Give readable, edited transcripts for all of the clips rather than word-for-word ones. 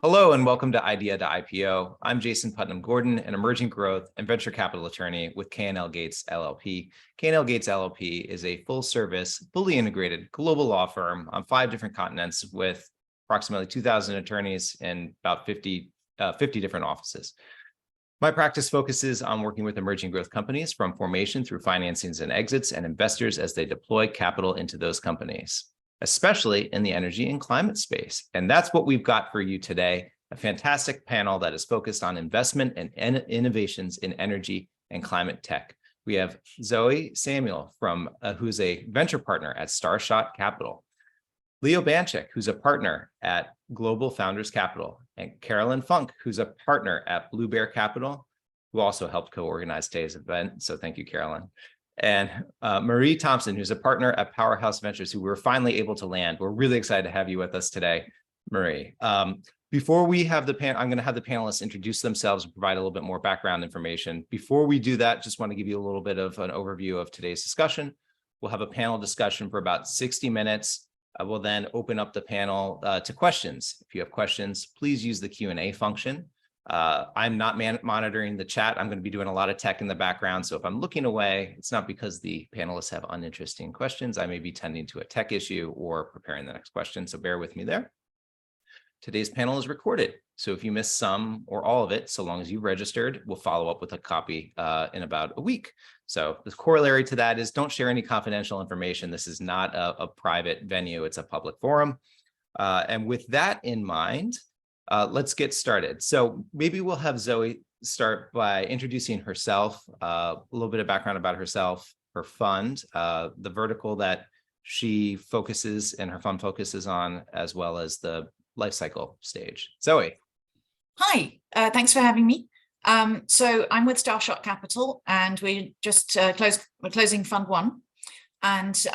Hello and welcome to Idea to IPO. I'm Jason Putnam Gordon, an emerging growth and venture capital attorney with K&L Gates LLP. K&L Gates LLP is a full-service, fully integrated global law firm on 5 different continents with approximately 2,000 attorneys and about 50 different offices. My practice focuses on working with emerging growth companies from formation through financings and exits and investors as they deploy capital into those companies, especially in the energy and climate space. And that's what we've got for you today, a fantastic panel that is focused on investment and innovations in energy and climate tech. We have Zoe Samuel, who's a venture partner at Starshot Capital, Leo Banchik, who's a partner at Global Founders Capital, and Carolin Funk, who's a partner at Blue Bear Capital, who also helped co-organize today's event. So thank you, Carolin. And Marie Thompson, who's a partner at Powerhouse Ventures, who we're finally able to land. We're really excited to have you with us today, Marie. Before we have the I'm going to have the panelists introduce themselves and provide a little bit more background information. Before we do that, just want to give you a little bit of an overview of today's discussion. We'll have a panel discussion for about 60 minutes. We'll then open up the panel to questions. If you have questions, please use the Q&A function. I'm not monitoring the chat. I'm going to be doing a lot of tech in the background. So if I'm looking away, it's not because the panelists have uninteresting questions. I may be tending to a tech issue or preparing the next question. So bear with me there. Today's panel is recorded. So if you miss some or all of it, so long as you registered, we'll follow up with a copy in about a week. So the corollary to that is don't share any confidential information. This is not a private venue. It's a public forum. And with that in mind, let's get started. So maybe we'll have Zoe start by introducing herself, a little bit of background about herself, her fund, the vertical that she focuses and her fund focuses on, as well as the life cycle stage. Zoe. Hi, thanks for having me. So I'm with Starshot Capital, and we just we're closing Fund 1. And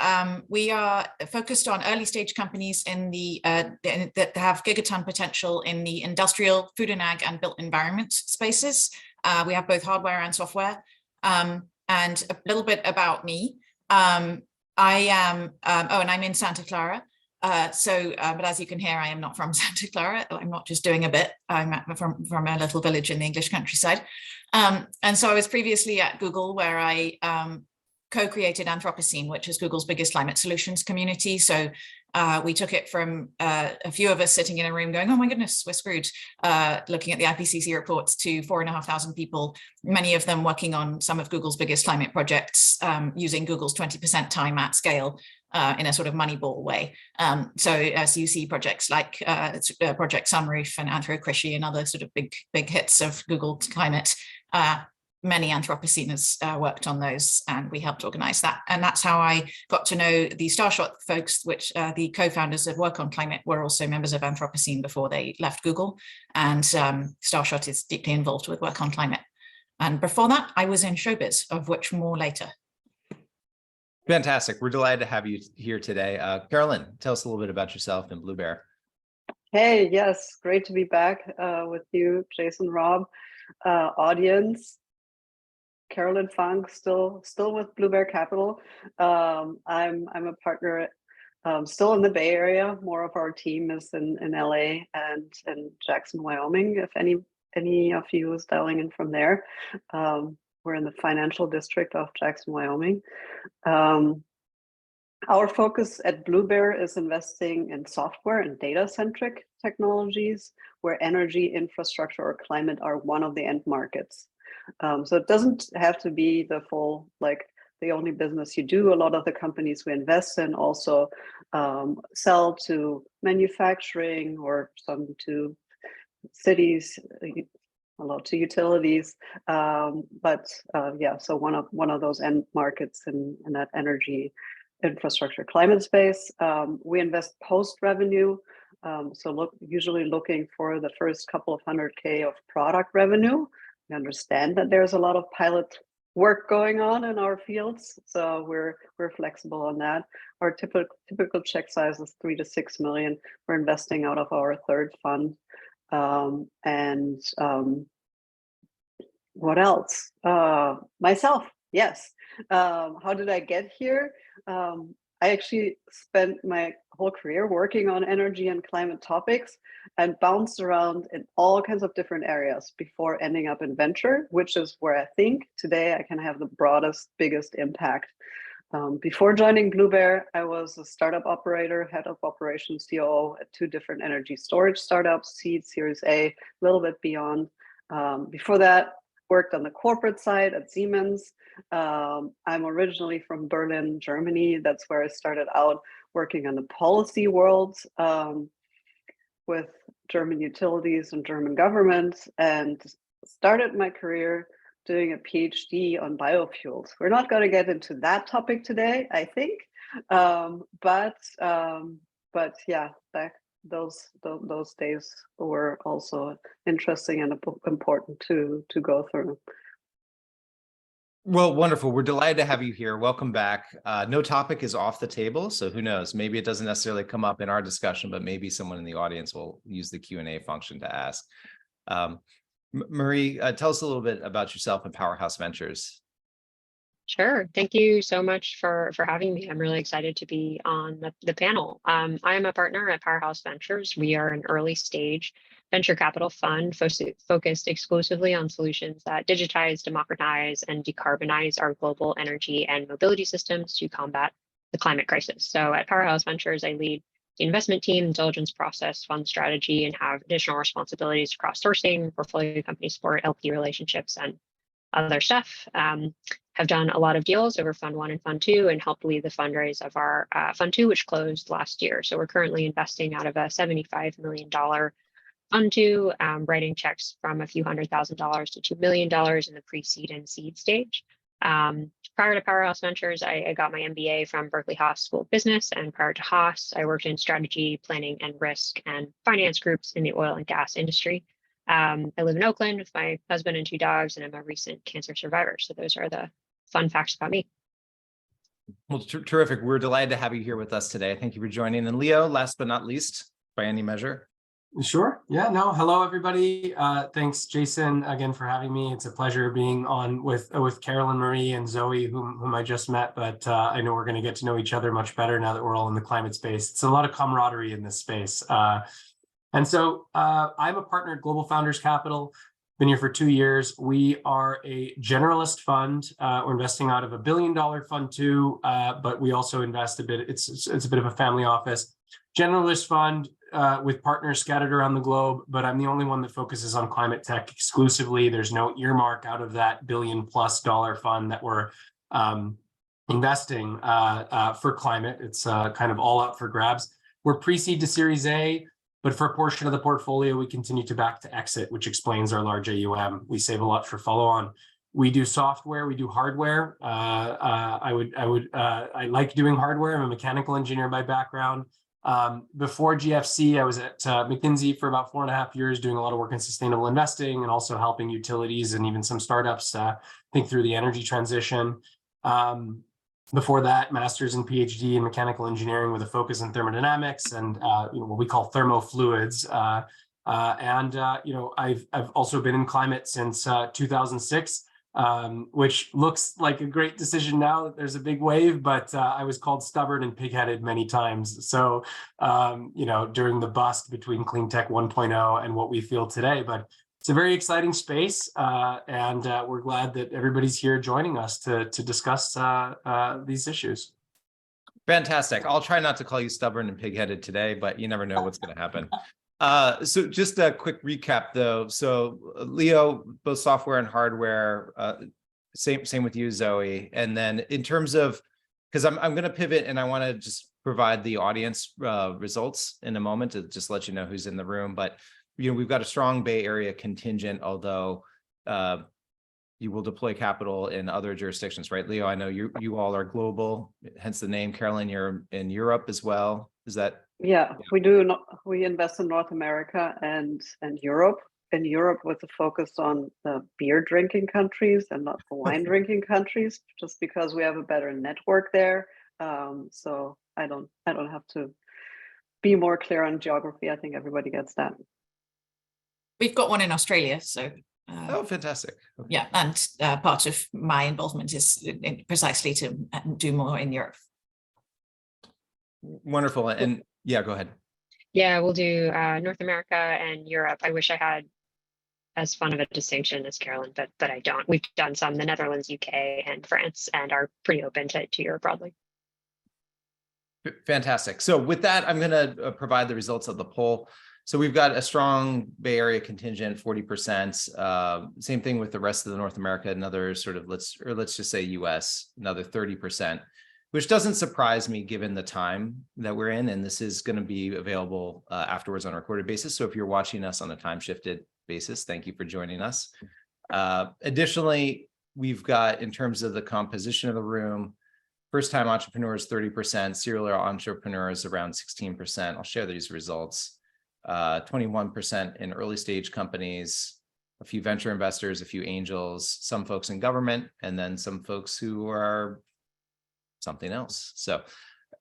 we are focused on early stage companies in the that have gigaton potential in the industrial, food and ag, and built environment spaces. We have both hardware and software. And a little bit about me. I am, and I'm in Santa Clara. But as you can hear, I am not from Santa Clara. I'm not just doing a bit. I'm from a little village in the English countryside. And so I was previously at Google, where I co-created Anthropocene, which is Google's biggest climate solutions community. So we took it from a few of us sitting in a room going, oh my goodness, we're screwed, looking at the IPCC reports, to 4,500 people, many of them working on some of Google's biggest climate projects, using Google's 20% time at scale in a sort of Moneyball way. So as you see projects like Project Sunroof and Anthrocrishi and other sort of big hits of Google climate, many Anthropoceners worked on those, and we helped organize that. And that's how I got to know the Starshot folks, which the co-founders of Work on Climate were also members of Anthropocene before they left Google. And Starshot is deeply involved with Work on Climate. And before that, I was in showbiz, of which more later. Fantastic. We're delighted to have you here today. Carolin, tell us a little bit about yourself and Blue Bear. Hey, yes, great to be back with you, Jason, Rob, audience. Carolin Funk, still with Blue Bear Capital. I'm a partner still in the Bay Area. More of our team is in LA and in Jackson, Wyoming, if any of you is dialing in from there. We're in the financial district of Jackson, Wyoming. Our focus at Blue Bear is investing in software and data-centric technologies where energy, infrastructure, or climate are one of the end markets. So it doesn't have to be the full, the only business you do. A lot of the companies we invest in also sell to manufacturing, or some to cities, a lot to utilities. Yeah, so one of those end markets in that energy, infrastructure, climate space. We invest post-revenue. So usually looking for the first couple of $100K of product revenue. We understand that there's a lot of pilot work going on in our fields, so we're flexible on that. Our typical check size is $3 to $6 million. We're investing out of our third fund. What else? Myself, yes. How did I get here? I actually spent my whole career working on energy and climate topics and bounced around in all kinds of different areas before ending up in venture, which is where I think today I can have the broadest, biggest impact. Before joining Blue Bear, I was a startup operator, head of operations COO at 2 different energy storage startups, seed, Series A, a little bit beyond. Before that, worked on the corporate side at Siemens. I'm originally from Berlin, Germany. That's where I started out working on the policy world with German utilities and German government, and started my career doing a PhD on biofuels. We're not going to get into that topic today, I think, but yeah, those days were also interesting and important to go through. Well, wonderful. We're delighted to have you here. Welcome back. No topic is off the table, so who knows? Maybe it doesn't necessarily come up in our discussion, but maybe someone in the audience will use the Q&A function to ask. Marie, tell us a little bit about yourself and Powerhouse Ventures. Sure. Thank you so much for having me. I'm really excited to be on the panel. I am a partner at Powerhouse Ventures. We are an early stage venture capital fund focused exclusively on solutions that digitize, democratize, and decarbonize our global energy and mobility systems to combat the climate crisis. So at Powerhouse Ventures, I lead the investment team, diligence process, fund strategy, and have additional responsibilities across sourcing, portfolio company support, LP relationships, and other stuff. Have done a lot of deals over Fund 1 and Fund 2 and helped lead the fundraise of our Fund 2, which closed last year. So we're currently investing out of a $75 million Fund 2, writing checks from a few $100,000 to $2 million in the pre-seed and seed stage. Prior to Powerhouse Ventures, I got my MBA from Berkeley Haas School of Business, and prior to Haas, I worked in strategy, planning, and risk and finance groups in the oil and gas industry. I live in Oakland with my husband and 2 dogs, and I'm a recent cancer survivor. So those are the fun facts about me. Well, terrific. We're delighted to have you here with us today. Thank you for joining. And Leo, last but not least, by any measure. Sure. Yeah, no. Hello, everybody. Thanks, Jason, again for having me. It's a pleasure being on with Carolin, Marie, and Zoe, whom I just met. But I know we're going to get to know each other much better now that we're all in the climate space. It's a lot of camaraderie in this space. And so I'm a partner at Global Founders Capital. Been here for 2 years. We are a generalist fund. We're investing out of $1 billion Fund 2, but we also invest a bit. It's a bit of a family office. Generalist fund with partners scattered around the globe, but I'm the only one that focuses on climate tech exclusively. There's no earmark out of that $1 billion+ fund that we're investing for climate. It's kind of all up for grabs. We're pre-seed to Series A. But for a portion of the portfolio, we continue to back to exit, which explains our large AUM. We save a lot for follow-on. We do software, we do hardware. I like doing hardware. I'm a mechanical engineer by background. Before GFC, I was at McKinsey for about 4.5 years, doing a lot of work in sustainable investing and also helping utilities and even some startups think through the energy transition. Before that, master's and PhD in mechanical engineering with a focus on thermodynamics and what we call thermofluids. I've also been in climate since 2006, which looks like a great decision now that there's a big wave, but I was called stubborn and pig-headed many times. So, during the bust between Clean Tech 1.0 and what we feel today, but it's a very exciting space, and we're glad that everybody's here joining us to discuss these issues. Fantastic. I'll try not to call you stubborn and pig-headed today, but you never know what's going to happen. So just a quick recap, though. So Leo, both software and hardware, same with you, Zoe. And then in terms of, because I'm going to pivot and I want to just provide the audience results in a moment to just let you know who's in the room, but we've got a strong Bay Area contingent, although you will deploy capital in other jurisdictions, right? Leo, I know you all are global, hence the name. Carolin, you're in Europe as well. Is that? Yeah, we do. We invest in North America and Europe. In Europe, with a focus on the beer drinking countries and not the wine drinking countries, just because we have a better network there. So I don't have to be more clear on geography. I think everybody gets that. We've got one in Australia, so. Oh, fantastic. Okay. Yeah, and part of my involvement is precisely to do more in Europe. Wonderful. And yeah, go ahead. Yeah, we'll do North America and Europe. I wish I had as fun of a distinction as Carolyn, but I don't. We've done some the Netherlands, UK, and France, and are pretty open to Europe broadly. Fantastic. So with that, I'm going to provide the results of the poll. So we've got a strong Bay Area contingent, 40%. Same thing with the rest of the North America, another sort of let's just say US, another 30%, which doesn't surprise me given the time that we're in. And this is going to be available afterwards on a recorded basis. So if you're watching us on a time shifted basis, thank you for joining us. Additionally, we've got, in terms of the composition of the room, first-time entrepreneurs, 30%, serial entrepreneurs around 16%. I'll share these results. 21% in early stage companies, a few venture investors, a few angels, some folks in government, and then some folks who are something else. So,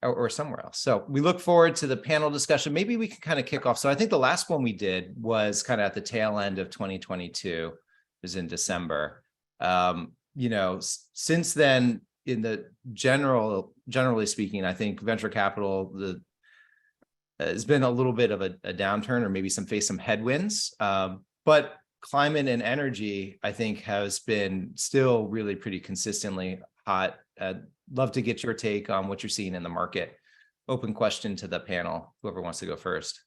or somewhere else. So we look forward to the panel discussion. Maybe we can kind of kick off. So I think the last one we did was kind of at the tail end of 2022, it was in December. Since then, in the generally speaking, I think venture capital has been a little bit of a downturn, or maybe face some headwinds. But climate and energy, I think, has been still really pretty consistently hot. Love to get your take on what you're seeing in the market. Open question to the panel, whoever wants to go first.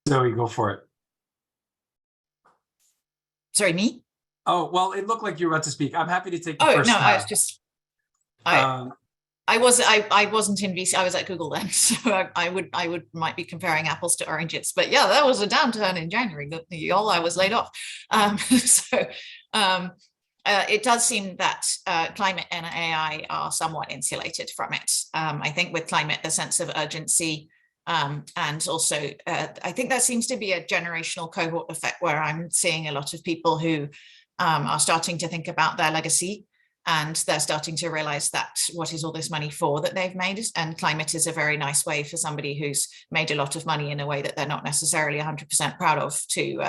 Zoe, go for it. Sorry, me? Oh, well, it looked like you were about to speak. I'm happy to take the Oh, first no, stab. I was just, I wasn't in VC. I was at Google then, so I might be comparing apples to oranges. But yeah, that was a downturn in January. Y'all, I was laid off. It does seem that climate and AI are somewhat insulated from it. I think with climate, the sense of urgency, and also I think there seems to be a generational cohort effect where I'm seeing a lot of people who are starting to think about their legacy. And they're starting to realize that what is all this money for that they've made? And climate is a very nice way for somebody who's made a lot of money in a way that they're not necessarily 100% proud of to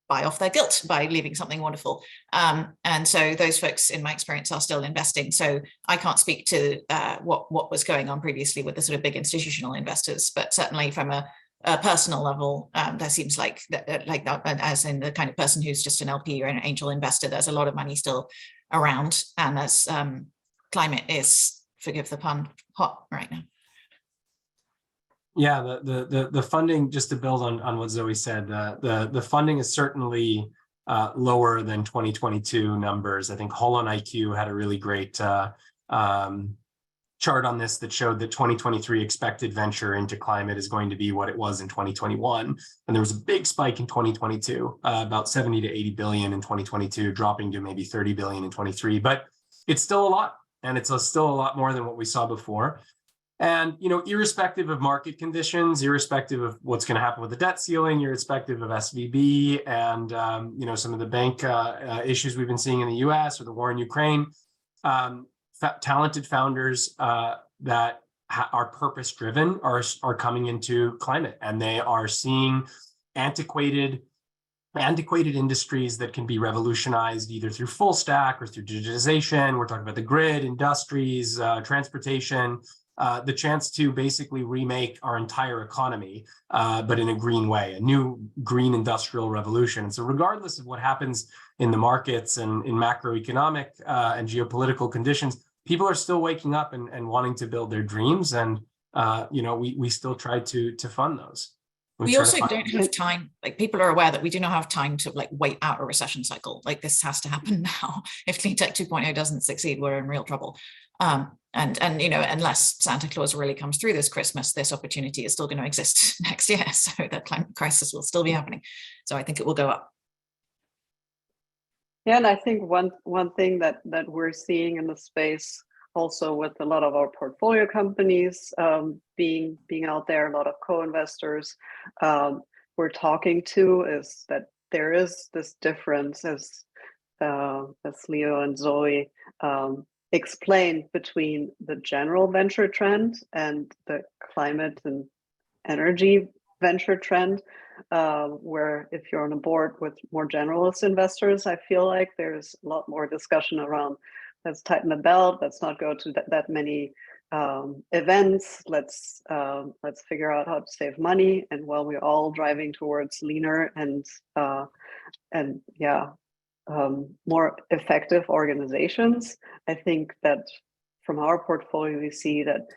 buy off their guilt by leaving something wonderful. And so those folks, in my experience, are still investing. So I can't speak to what was going on previously with the sort of big institutional investors, but certainly from a personal level, there seems like as in the kind of person who's just an LP or an angel investor, there's a lot of money still around, and as climate is, forgive the pun, hot right now. Yeah, the funding, just to build on what Zoe said, the funding is certainly lower than 2022 numbers. I think Holon IQ had a really great chart on this that showed that 2023 expected venture into climate is going to be what it was in 2021. And there was a big spike in 2022, about 70 to 80 billion in 2022, dropping to maybe 30 billion in 23. But it's still a lot, and it's still a lot more than what we saw before. And, irrespective of market conditions, irrespective of what's going to happen with the debt ceiling, irrespective of SVB and, some of the bank issues we've been seeing in the US or the war in Ukraine, talented founders that are purpose-driven are coming into climate, and they are seeing antiquated industries that can be revolutionized either through full stack or through digitization. We're talking about the grid, industries, transportation, the chance to basically remake our entire economy, but in a green way, a new green industrial revolution. And so regardless of what happens in the markets and in macroeconomic and geopolitical conditions, people are still waking up and wanting to build their dreams. And, we still try to fund those. We also don't have time. Like, people are aware that we do not have time to wait out a recession cycle. Like, this has to happen now. If Clean Tech 2.0 doesn't succeed, we're in real trouble. And unless Santa Claus really comes through this Christmas, this opportunity is still going to exist next year. So the climate crisis will still be happening. So I think it will go up. Yeah, and I think one thing that we're seeing in the space, also with a lot of our portfolio companies being out there, a lot of co-investors we're talking to, is that there is this difference, as Leo and Zoe explained, between the general venture trend and the climate and energy venture trend, where if you're on a board with more generalist investors, I feel like there's a lot more discussion around tighten the belt. Let's not go to that many events. Let's figure out how to save money. And while we're all driving towards leaner and more effective organizations, I think that from our portfolio we see that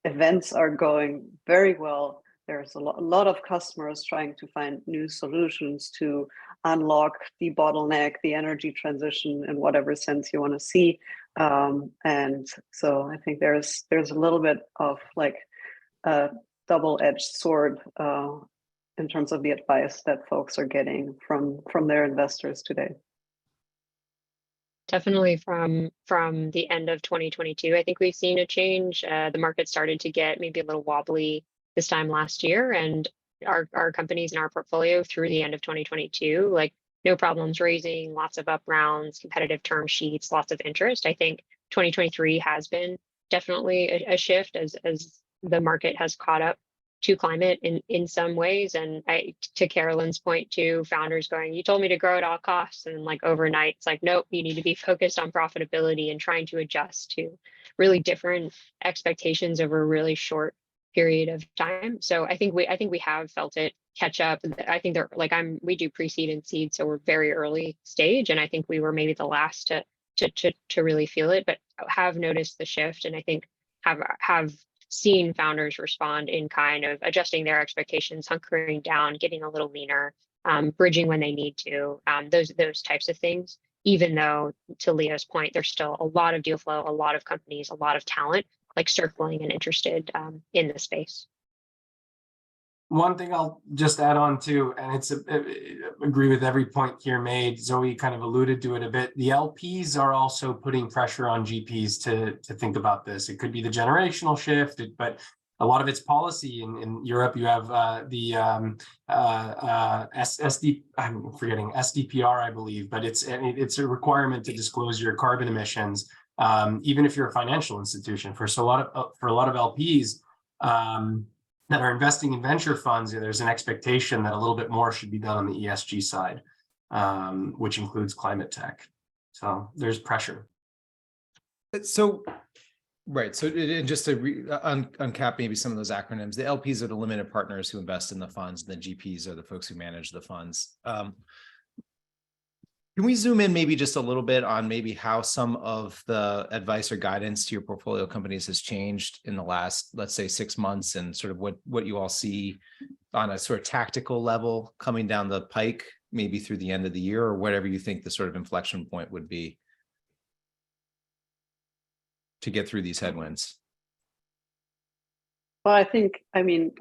events are going very well. There's a lot of customers trying to find new solutions to unlock, debottleneck the energy transition in whatever sense you want to see. And so I think there's a little bit of like a double-edged sword in terms of the advice that folks are getting from their investors today. Definitely from the end of 2022, I think we've seen a change. The market started to get maybe a little wobbly this time last year, and our companies in our portfolio through the end of 2022, like no problems raising, lots of up rounds, competitive term sheets, lots of interest. I think 2023 has been definitely a shift as the market has caught up to climate in some ways. And to Carolin's point too, founders going, you told me to grow at all costs, and like overnight it's like, nope, you need to be focused on profitability and trying to adjust to really different expectations over a really short period of time. So I think we have felt it catch up. I think they're like, we do pre-seed and seed, so we're very early stage, and I think we were maybe the last to really feel it, but have noticed the shift, and I think have seen founders respond in kind of adjusting their expectations, hunkering down, getting a little leaner, bridging when they need to, those types of things. Even though, to Leo's point, there's still a lot of deal flow, a lot of companies, a lot of talent like circling and interested in the space. One thing I'll just add on to, and agree with every point here made. Zoe kind of alluded to it a bit. The LPs are also putting pressure on GPs to think about this. It could be the generational shift, but a lot of it's policy. In Europe, you have the I'm forgetting SDPR, I believe, but it's a requirement to disclose your carbon emissions, even if you're a financial institution. For a lot of LPs. That are investing in venture funds, there's an expectation that a little bit more should be done on the ESG side, which includes climate tech. So there's pressure. So, right. So just to uncap maybe some of those acronyms, the LPs are the limited partners who invest in the funds, and the GPs are the folks who manage the funds. Can we zoom in maybe just a little bit on maybe how some of the advice or guidance to your portfolio companies has changed in the last, let's say, 6 months, and sort of what you all see on a sort of tactical level coming down the pike, maybe through the end of the year, or whatever you think the sort of inflection point would be to get through these headwinds? Well, I mean,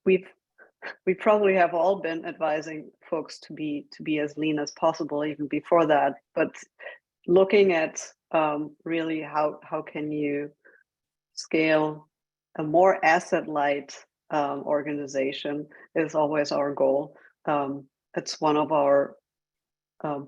we probably have all been advising folks to be as lean as possible even before that, but looking at really how can you scale a more asset light organization is always our goal. It's one of our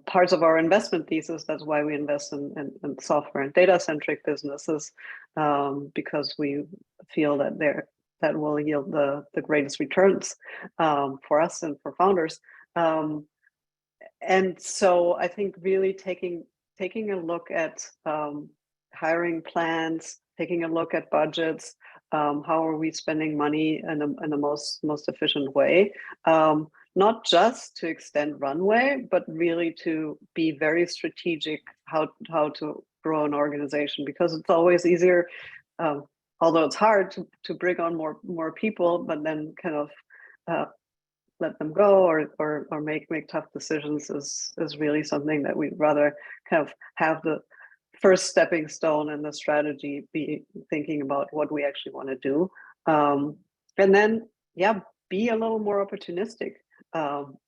parts of our investment thesis. That's why we invest in software and data centric businesses, because we feel that will yield the greatest returns for us and for founders. And so I think really taking a look at hiring plans, taking a look at budgets, how are we spending money in the most efficient way, not just to extend runway, but really to be very strategic how to grow an organization, because it's always easier, although it's hard to bring on more people, but then kind of let them go or make tough decisions is really something that we'd rather kind of have the first stepping stone in the strategy be thinking about what we actually want to do, and then be a little more opportunistic.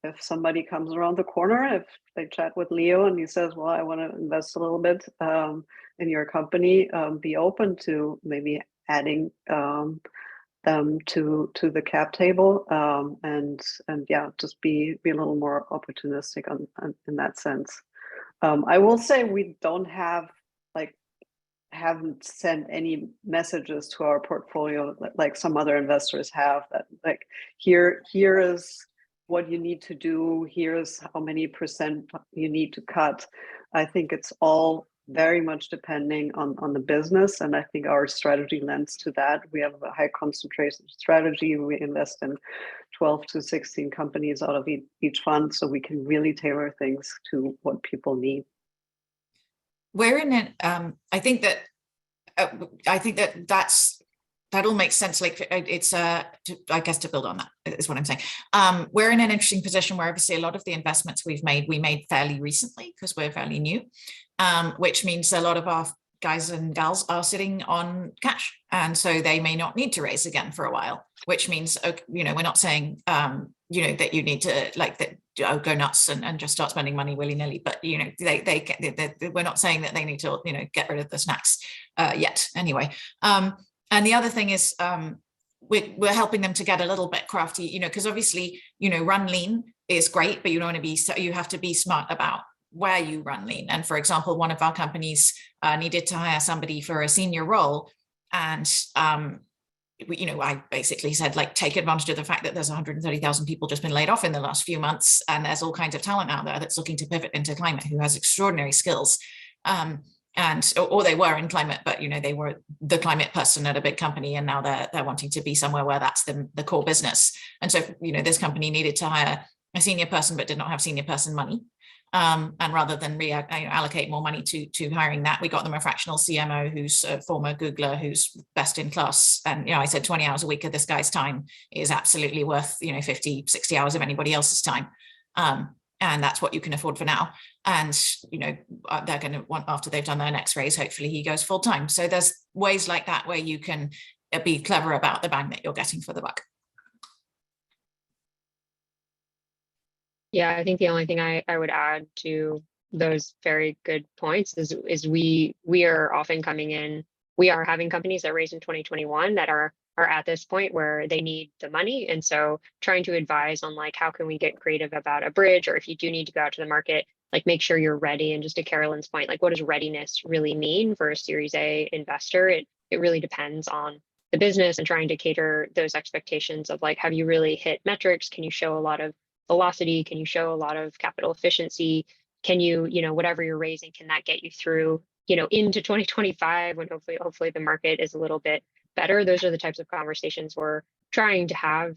If somebody comes around the corner, if they chat with Leo and he says, well, I want to invest a little bit in your company, be open to maybe adding them to the cap table, and just be a little more opportunistic in that sense. I will say we haven't sent any messages to our portfolio like some other investors have, that like here is what you need to do, here's how many % you need to cut. I think it's all very much depending on the business. And I think our strategy lends to that. We have a high concentration strategy. We invest in 12 to 16 companies out of each fund, so we can really tailor things to what people need. We're in it. I think that that all makes sense. Like it's I guess to build on that is what I'm saying. We're in an interesting position where obviously a lot of the investments we made fairly recently because we're fairly new, which means a lot of our guys and gals are sitting on cash, and so they may not need to raise again for a while. Which means, you know, we're not saying that you need to like that go nuts and just start spending money willy-nilly, but you know we're not saying that they need to get rid of the snacks yet anyway. And the other thing is we're helping them to get a little bit crafty, because obviously run lean is great, but you don't want to be, so you have to be smart about where you run lean. And for example, one of our companies needed to hire somebody for a senior role, and I basically said, like, take advantage of the fact that there's 130,000 people just been laid off in the last few months, and there's all kinds of talent out there that's looking to pivot into climate who has extraordinary skills. Or they were in climate, but they were the climate person at a big company, and now they're wanting to be somewhere where that's the core business. And so this company needed to hire a senior person, but did not have senior person money. And rather than allocate more money to hiring that, we got them a fractional CMO who's a former Googler, who's best in class. And I said 20 hours a week of this guy's time is absolutely worth 50, 60 hours of anybody else's time. And that's what you can afford for now. And they're going to want, after they've done their next raise, hopefully he goes full time. So there's ways like that where you can be clever about the bang that you're getting for the buck. Yeah, I think the only thing I would add to those very good points is we are often coming in, we are having companies that raise in 2021 that are at this point where they need the money. And so trying to advise on like, how can we get creative about a bridge, or if you do need to go out to the market, like make sure you're ready. And just to Carolin's point, like what does readiness really mean for a Series A investor? It really depends on the business and trying to cater those expectations of like, have you really hit metrics? Can you show a lot of velocity? Can you show a lot of capital efficiency? Can you, whatever you're raising, can that get you through, into 2025 when hopefully the market is a little bit better? Those are the types of conversations we're trying to have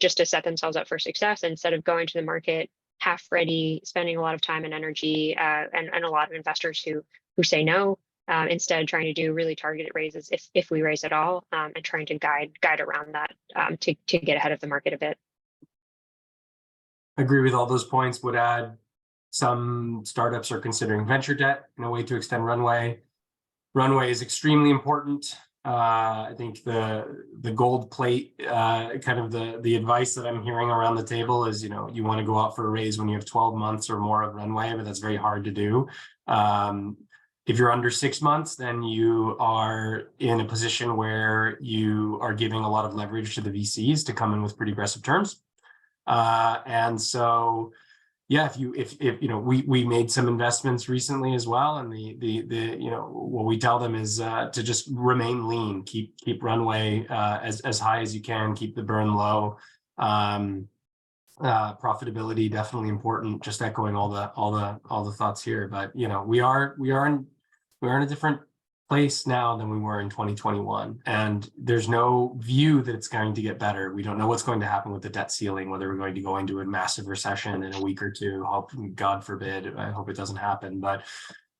just to set themselves up for success, instead of going to the market half ready, spending a lot of time and energy and a lot of investors who say no, instead trying to do really targeted raises if we raise at all, and trying to guide around that to get ahead of the market a bit. Agree with all those points. Would add some startups are considering venture debt in a way to extend runway. Runway is extremely important. I think the gold plate, kind of the advice that I'm hearing around the table is, you want to go out for a raise when you have 12 months or more of runway, but that's very hard to do. If you're under 6 months, then you are in a position where you are giving a lot of leverage to the VCs to come in with pretty aggressive terms. And so, yeah, if we made some investments recently as well, and what we tell them is to just remain lean, keep runway as high as you can, keep the burn low. Profitability definitely important. Just echoing all the thoughts here, but we are in a different place now than we were in 2021, and there's no view that it's going to get better. We don't know what's going to happen with the debt ceiling, whether we're going to go into a massive recession in a week or two. God forbid, I hope it doesn't happen, but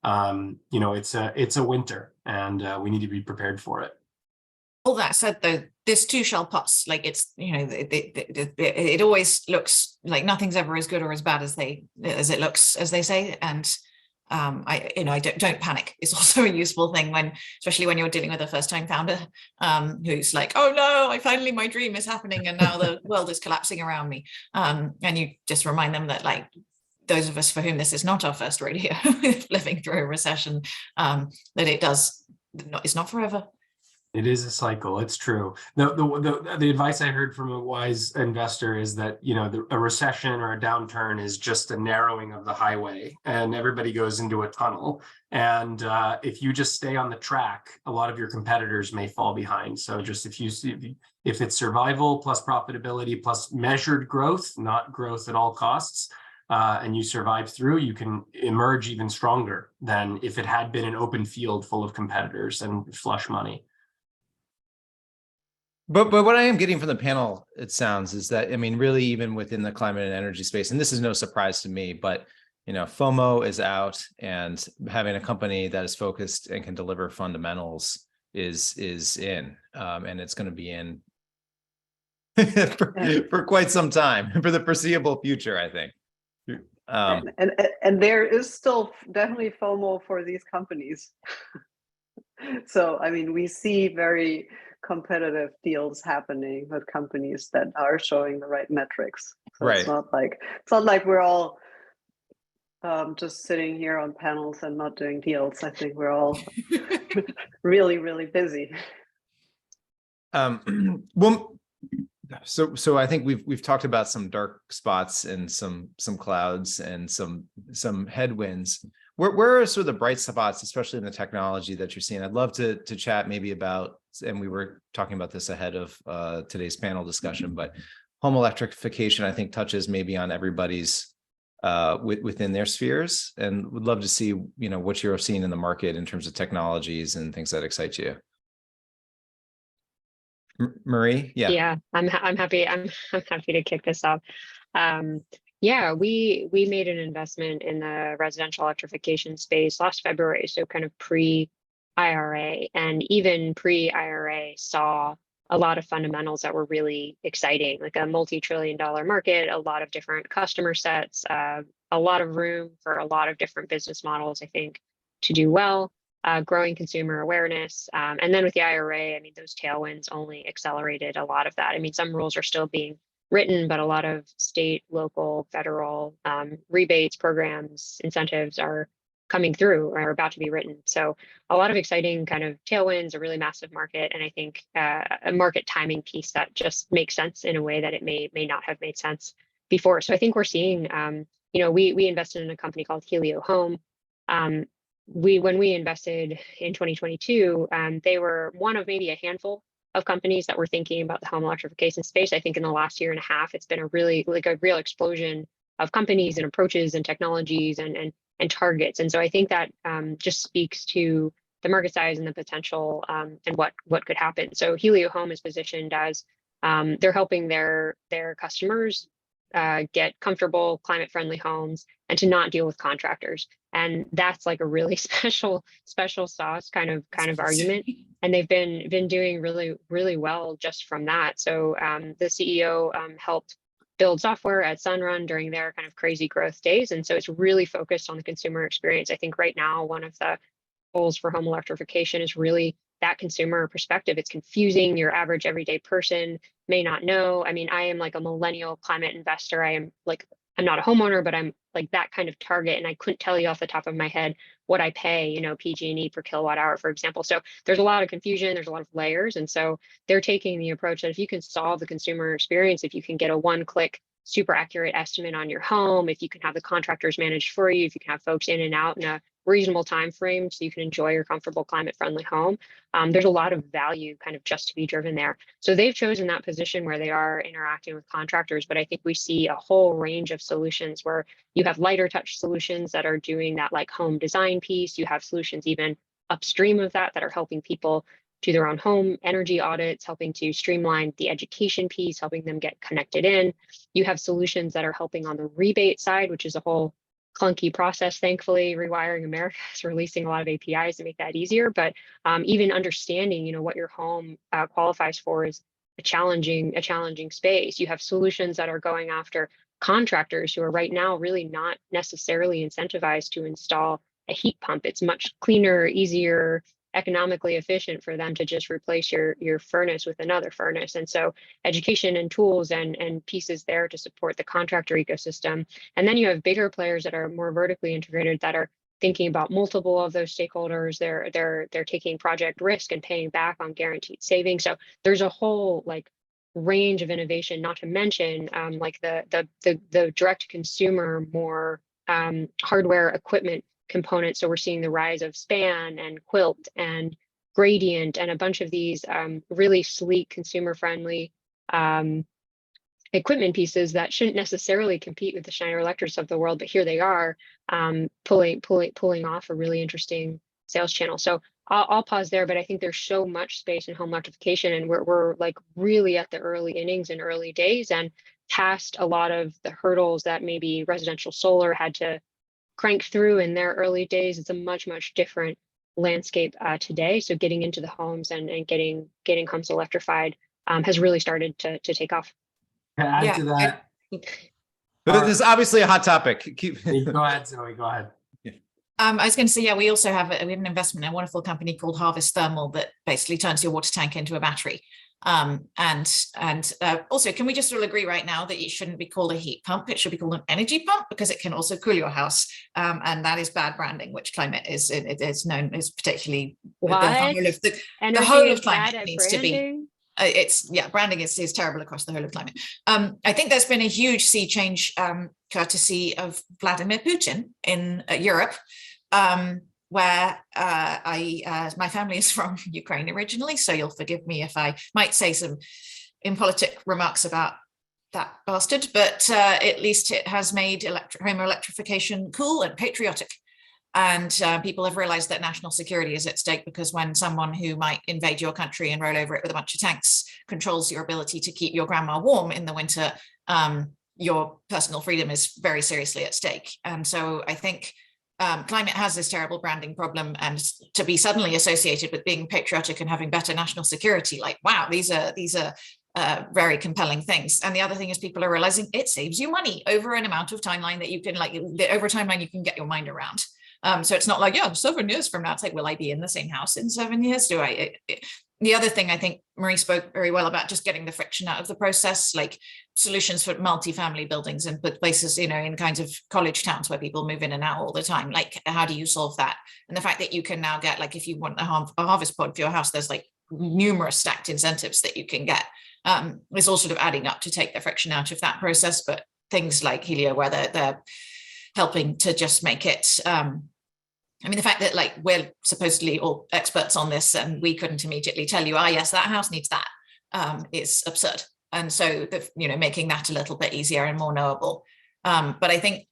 it's a winter, and we need to be prepared for it. All that said, though, this too shall pass. Like it's it always looks like nothing's ever as good or as bad as it looks, as they say. And don't panic is also a useful thing, especially when you're dealing with a first-time founder who's like, oh no, my dream is happening and now the world is collapsing around me. And you just remind them that, like, those of us for whom this is not our first rodeo living through a recession, that it's not forever. It is a cycle. It's true. The advice I heard from a wise investor is that, a recession or a downturn is just a narrowing of the highway, and everybody goes into a tunnel. And if you just stay on the track, a lot of your competitors may fall behind. So just if it's survival plus profitability plus measured growth, not growth at all costs, and you survive through, you can emerge even stronger than if it had been an open field full of competitors and flush money. But what I am getting from the panel, it sounds, is that, I mean, really, even within the climate and energy space, and this is no surprise to me, but FOMO is out, and having a company that is focused and can deliver fundamentals is in, and it's going to be in for quite some time, for the foreseeable future, I think. And there is still definitely FOMO for these companies. So, I mean, we see very competitive deals happening with companies that are showing the right metrics. So Right. it's not like we're all just sitting here on panels and not doing deals. I think we're all really, really busy. Well, so I think we've talked about some dark spots and some clouds and some headwinds. Where are sort of the bright spots, especially in the technology that you're seeing? I'd love to chat maybe about, and we were talking about this ahead of today's panel discussion, but home electrification, I think, touches maybe on everybody's within their spheres, and would love to see what you're seeing in the market in terms of technologies and things that excite you. Marie, Yeah, I'm happy. I'm happy to kick this off. Yeah, we made an investment in the residential electrification space last February, so kind of pre-IRA, and even pre-IRA saw a lot of fundamentals that were really exciting, like a multi-trillion-dollar market, a lot of different customer sets, a lot of room for a lot of different business models, I think, to do well. Growing consumer awareness. And then with the IRA, I mean, those tailwinds only accelerated a lot of that. I mean, some rules are still being written, but a lot of state, local, federal rebates, programs, incentives are coming through or are about to be written. So a lot of exciting kind of tailwinds, a really massive market. And I think a market timing piece that just makes sense in a way that it may not have made sense before. So I think we're seeing, we invested in a company called Helio Home. When we invested in 2022, they were one of maybe a handful of companies that were thinking about the home electrification space. I think in the last year and a half, it's been a really a real explosion of companies and approaches and technologies and targets. And so I think that just speaks to the market size and the potential and what could happen. So Helio Home is positioned as they're helping their customers get comfortable, climate-friendly homes and to not deal with contractors. And that's like a really special sauce kind of argument. And they've been doing really, really well just from that. So the CEO helped build software at Sunrun during their kind of crazy growth days. And so it's really focused on the consumer experience. I think right now, one of the goals for home electrification is really that consumer perspective. It's confusing. Your average everyday person may not know. I mean, I am like a millennial climate investor. I'm not a homeowner, but I'm like that kind of target. And I couldn't tell you off the top of my head what I pay, PG&E per kilowatt hour, for example. So there's a lot of confusion. There's a lot of layers. And so they're taking the approach that if you can solve the consumer experience, if you can get a one-click, super accurate estimate on your home, if you can have the contractors managed for you, if you can have folks in and out in a reasonable time frame so you can enjoy your comfortable climate-friendly home, there's a lot of value kind of just to be driven there. So they've chosen that position where they are interacting with contractors, but I think we see a whole range of solutions where you have lighter touch solutions that are doing that like home design piece. You have solutions even upstream of that are helping people do their own home energy audits, helping to streamline the education piece, helping them get connected in. You have solutions that are helping on the rebate side, which is a whole clunky process. Thankfully, Rewiring America is releasing a lot of APIs to make that easier. But even understanding, what your home qualifies for is a challenging space. You have solutions that are going after contractors who are right now really not necessarily incentivized to install a heat pump. It's much cleaner, easier, economically efficient for them to just replace your furnace with another furnace. And so education and tools and pieces there to support the contractor ecosystem. And then you have bigger players that are more vertically integrated that are thinking about multiple of those stakeholders. They're taking project risk and paying back on guaranteed savings. So there's a whole range of innovation, not to mention like the direct consumer, more hardware equipment components. So we're seeing the rise of Span and Quilt and Gradient and a bunch of these really sleek, consumer friendly equipment pieces that shouldn't necessarily compete with the Schneider Electrics of the world, but here they are, pulling off a really interesting sales channel. So I'll pause there, but I think there's so much space in home electrification, and we're like really at the early innings and early days, and past a lot of the hurdles that maybe residential solar had to crank through in their early days. It's a much different landscape today. So getting into the homes and getting homes electrified has really started to take off. To add Yeah, to that, But this is obviously a hot topic. go ahead, Zoe, go ahead. I was going to say, yeah, we also have we have an investment in a wonderful company called Harvest Thermal that basically turns your water tank into a battery. Also, can we just all agree right now that it shouldn't be called a heat pump? It should be called an energy pump, because it can also cool your house. And that is bad branding, which climate is known as particularly. What? The whole of climate needs to be. Branding is terrible across the whole of climate. I think there's been a huge sea change, courtesy of Vladimir Putin in Europe, where my family is from Ukraine originally, so you'll forgive me if I might say some impolitic remarks about that bastard, but at least it has made home electrification cool and patriotic. And people have realized that national security is at stake, because when someone who might invade your country and roll over it with a bunch of tanks controls your ability to keep your grandma warm in the winter, your personal freedom is very seriously at stake. And so I think climate has this terrible branding problem, and to be suddenly associated with being patriotic and having better national security, like, wow, these are very compelling things. And the other thing is, people are realizing it saves you money over an amount of timeline that you can, over timeline you can get your mind around. So it's not like, 7 years from now, it's like, will I be in the same house in 7 years? The other thing, I think Marie spoke very well about, just getting the friction out of the process, like solutions for multi-family buildings and places, in kinds of college towns where people move in and out all the time. Like, how do you solve that? And the fact that you can now get, like, if you want a harvest pod for your house, there's like numerous stacked incentives that you can get. It's all sort of adding up to take the friction out of that process. But things like Helio, where they're helping to just make it, the fact that, like, we're supposedly all experts on this and we couldn't immediately tell you, yes, that house needs that, is absurd. And so, making that a little bit easier and more knowable. But I think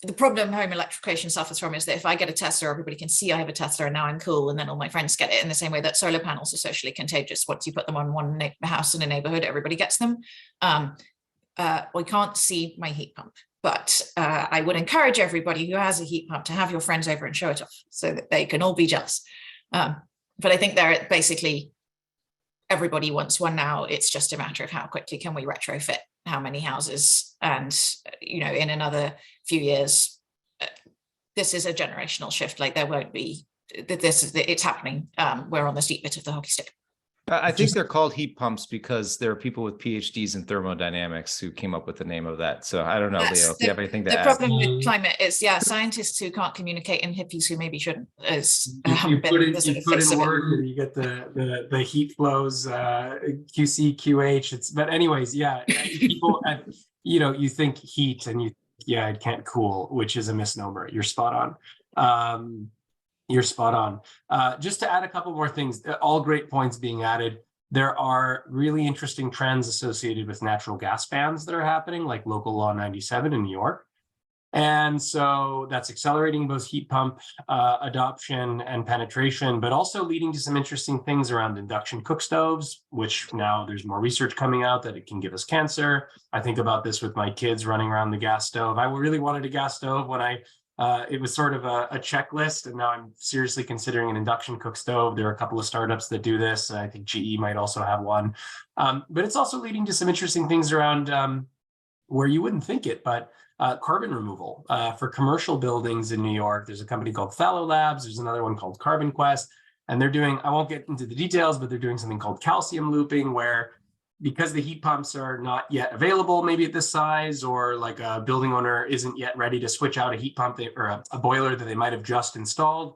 the problem home electrification suffers from is that if I get a Tesla, everybody can see I have a Tesla and now I'm cool, and then all my friends get it, in the same way that solar panels are socially contagious. Once you put them on one house in a neighborhood, everybody gets them. We can't see my heat pump. But I would encourage everybody who has a heat pump to have your friends over and show it off, so that they can all be jealous. But I think they're basically, everybody wants one now. It's just a matter of how quickly can we retrofit how many houses. And, in another few years, this is a generational shift. Like, there won't be, it's happening. We're on the steep bit of the hockey stick. I think they're called heat pumps because there are people with PhDs in thermodynamics who came up with the name of that. So I don't know, Leo, if you have anything to add. The problem with climate is, scientists who can't communicate and hippies who maybe shouldn't. You put in work and you get the heat flows, QC, QH. But anyways, people, you think heat and it can't cool, which is a misnomer. You're spot on. You're spot on. Just to add a couple more things, all great points being added. There are really interesting trends associated with natural gas bans that are happening, like Local Law 97 in New York. And so that's accelerating both heat pump adoption and penetration, but also leading to some interesting things around induction cook stoves, which now there's more research coming out that it can give us cancer. I think about this with my kids running around the gas stove. I really wanted a gas stove when it was sort of a checklist, and now I'm seriously considering an induction cook stove. There are a couple of startups that do this. I think GE might also have one. But it's also leading to some interesting things around where you wouldn't think it, but carbon removal for commercial buildings in New York. There's a company called Fallow Labs. There's another one called Carbon Quest. And they're doing, I won't get into the details, but they're doing something called calcium looping, where because the heat pumps are not yet available, maybe at this size, or like a building owner isn't yet ready to switch out a heat pump or a boiler that they might have just installed,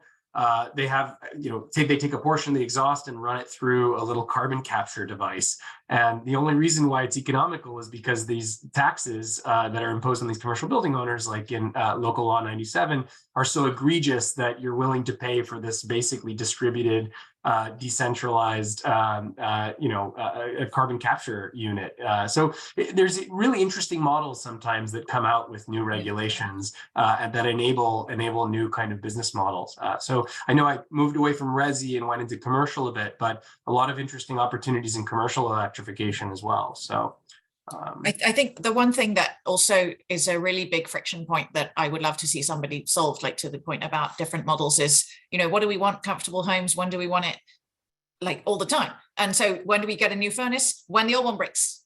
they have, they take a portion of the exhaust and run it through a little carbon capture device. And the only reason why it's economical is because these taxes that are imposed on these commercial building owners, like in Local Law 97, are so egregious that you're willing to pay for this basically distributed decentralized, a carbon capture unit. So there's really interesting models sometimes that come out with new regulations and that enable new kind of business models. So I know I moved away from resi and went into commercial a bit, but a lot of interesting opportunities in commercial electrification as well. So. I think the one thing that also is a really big friction point that I would love to see somebody solve, like to the point about different models, is, what do we want? Comfortable homes. When do we want it? Like all the time. And so when do we get a new furnace? When the old one breaks.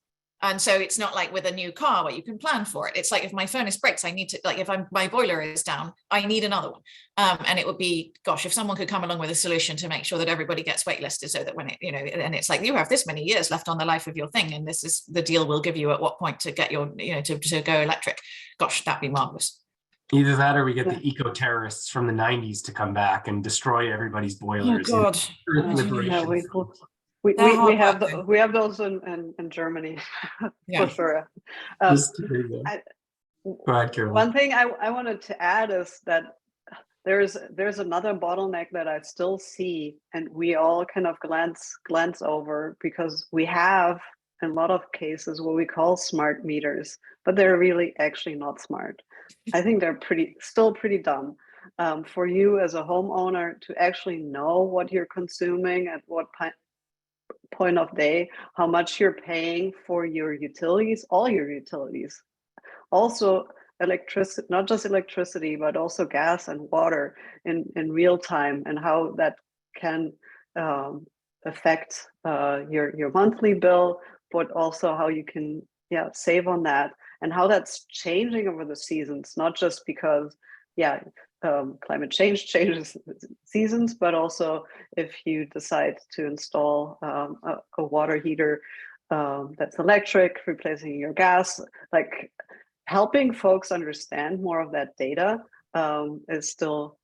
And so it's not like with a new car where you can plan for it. It's like if my furnace breaks, I need to, like if my boiler is down, I need another one. And it would be, gosh, if someone could come along with a solution to make sure that everybody gets waitlisted so that when it, and it's like you have this many years left on the life of your thing, and this is the deal we'll give you at what point to get your, to go electric. Gosh, that'd be marvelous. Either that or we get the eco-terrorists from the 90s to come back and destroy everybody's boilers. Oh God. We have those in Germany for sure. Go ahead, Carolin. One thing I wanted to add is that there's another bottleneck that I still see, and we all kind of glance over, because we have in a lot of cases what we call smart meters, but they're really actually not smart. I think they're still pretty dumb. For you as a homeowner to actually know what you're consuming at what point of day, how much you're paying for your utilities, all your utilities, also electricity, not just electricity, but also gas and water in real time, and how that can affect your monthly bill, but also how you can save on that, and how that's changing over the seasons, not just because climate change changes seasons, but also if you decide to install a water heater that's electric, replacing your gas, like helping folks understand more of that data is still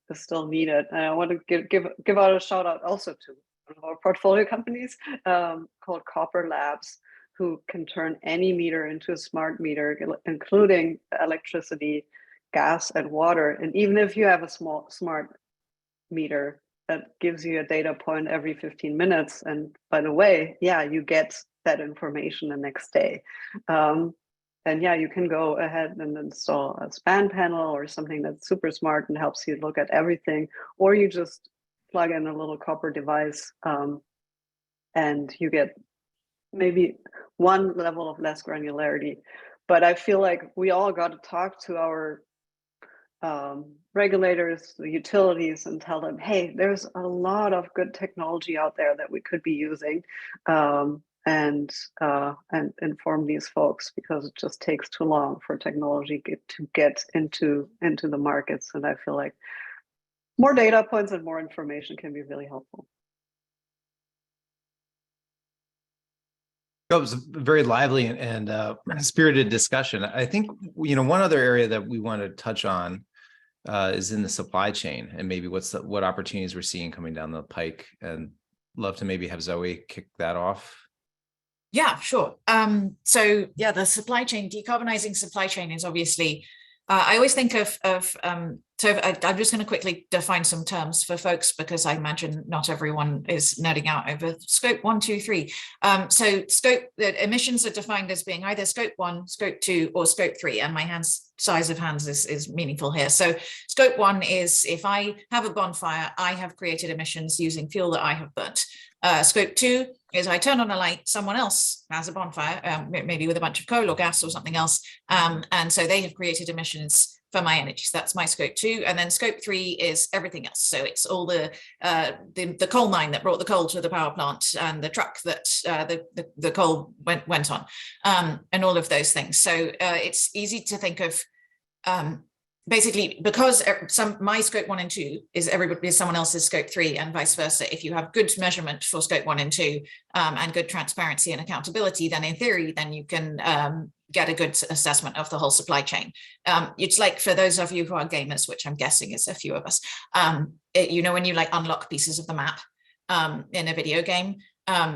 needed. And I want to give out a shout out also to one of our portfolio companies called Copper Labs, who can turn any meter into a smart meter, including electricity, gas, and water. And even if you have a small smart meter that gives you a data point every 15 minutes, and by the way, you get that information the next day. And you can go ahead and install a span panel or something that's super smart and helps you look at everything, or you just plug in a little copper device and you get maybe one level of less granularity. But I feel like we all got to talk to our regulators, the utilities, and tell them, hey, there's a lot of good technology out there that we could be using, and inform these folks, because it just takes too long for technology to get into the markets. And I feel like more data points and more information can be really helpful. It was a very lively and spirited discussion. I think, one other area that we want to touch on is in the supply chain, and maybe what opportunities we're seeing coming down the pike, and love to maybe have Zoe kick that off. Yeah, sure. So the supply chain, decarbonizing supply chain is obviously, I always think of so I'm just going to quickly define some terms for folks, because I imagine not everyone is nerding out over scope 1, 2, 3. So the emissions are defined as being either scope 1, scope 2, or scope 3. And my size of hands is meaningful here. So scope 1 is if I have a bonfire, I have created emissions using fuel that I have burnt. Scope 2 is I turn on a light, someone else has a bonfire, maybe with a bunch of coal or gas or something else. And so they have created emissions for my energy. So that's my scope 2. And then scope 3 is everything else. So it's all the coal mine that brought the coal to the power plant, and the truck that the coal went on, and all of those things. So it's easy to think of basically, because my scope 1 and 2 is someone else's scope 3, and vice versa. If you have good measurement for scope 1 and 2 and good transparency and accountability, then in theory, then you can get a good assessment of the whole supply chain. It's like, for those of you who are gamers, which I'm guessing is a few of us, when you unlock pieces of the map in a video game,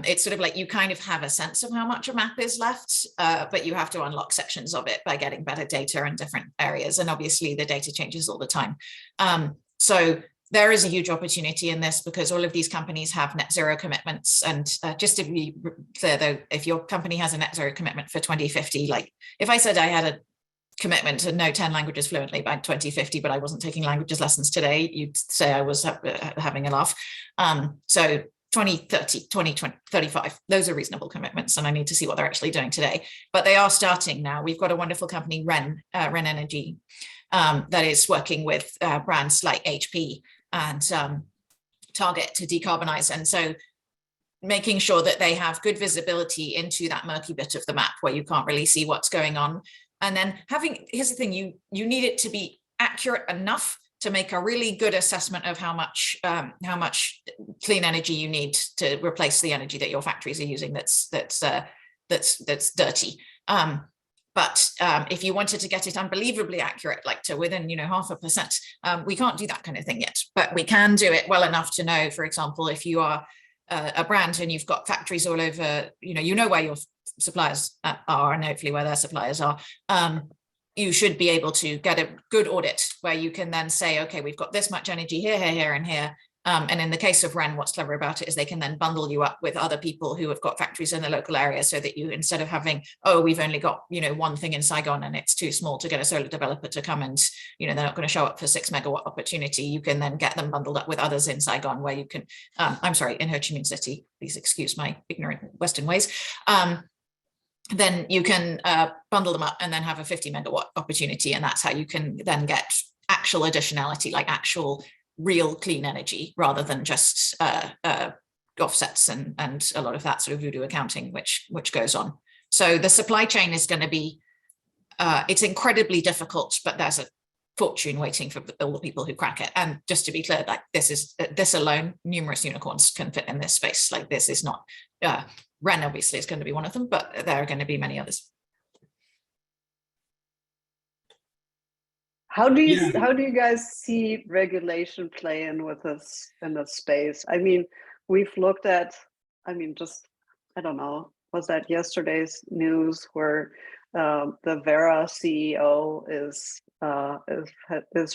it's sort of like you kind of have a sense of how much a map is left, but you have to unlock sections of it by getting better data in different areas. And obviously the data changes all the time. So there is a huge opportunity in this because all of these companies have net zero commitments. And just to be clear, though, if your company has a net zero commitment for 2050, like if I said I had a commitment to know 10 languages fluently by 2050, but I wasn't taking languages lessons today, you'd say I was having a laugh. So 2030, 2035, those are reasonable commitments, and I need to see what they're actually doing today. But they are starting now. We've got a wonderful company, Ren Energy, that is working with brands like HP and Target to decarbonize. And so making sure that they have good visibility into that murky bit of the map where you can't really see what's going on. And then here's the thing, you need it to be accurate enough to make a really good assessment of how much clean energy you need to replace the energy that your factories are using that's dirty. But if you wanted to get it unbelievably accurate, like to within 0.5%, we can't do that kind of thing yet. But we can do it well enough to know, for example, if you are a brand and you've got factories all over, you know where your suppliers are and hopefully where their suppliers are. You should be able to get a good audit where you can then say, okay, we've got this much energy here, here, here, and here. And in the case of Ren, what's clever about it is they can then bundle you up with other people who have got factories in the local area, so that you, instead of having, oh, we've only got, one thing in Saigon and it's too small to get a solar developer to come and, they're not going to show up for 6 megawatt opportunity. You can then get them bundled up with others in Saigon where you can, I'm sorry, in Ho Chi Minh City, please excuse my ignorant Western ways. Then you can bundle them up and then have a 50 megawatt opportunity. And that's how you can then get actual additionality, like actual real clean energy, rather than just offsets and a lot of that sort of voodoo accounting, which goes on. So the supply chain is going to be, it's incredibly difficult, but there's a fortune waiting for all the people who crack it. And just to be clear, like this alone, numerous unicorns can fit in this space. Like this is not, Ren obviously is going to be one of them, but there are going to be many others. How do you guys see regulation play in with us in this space? I mean, we've looked at, I don't know, was that yesterday's news where the Vera CEO is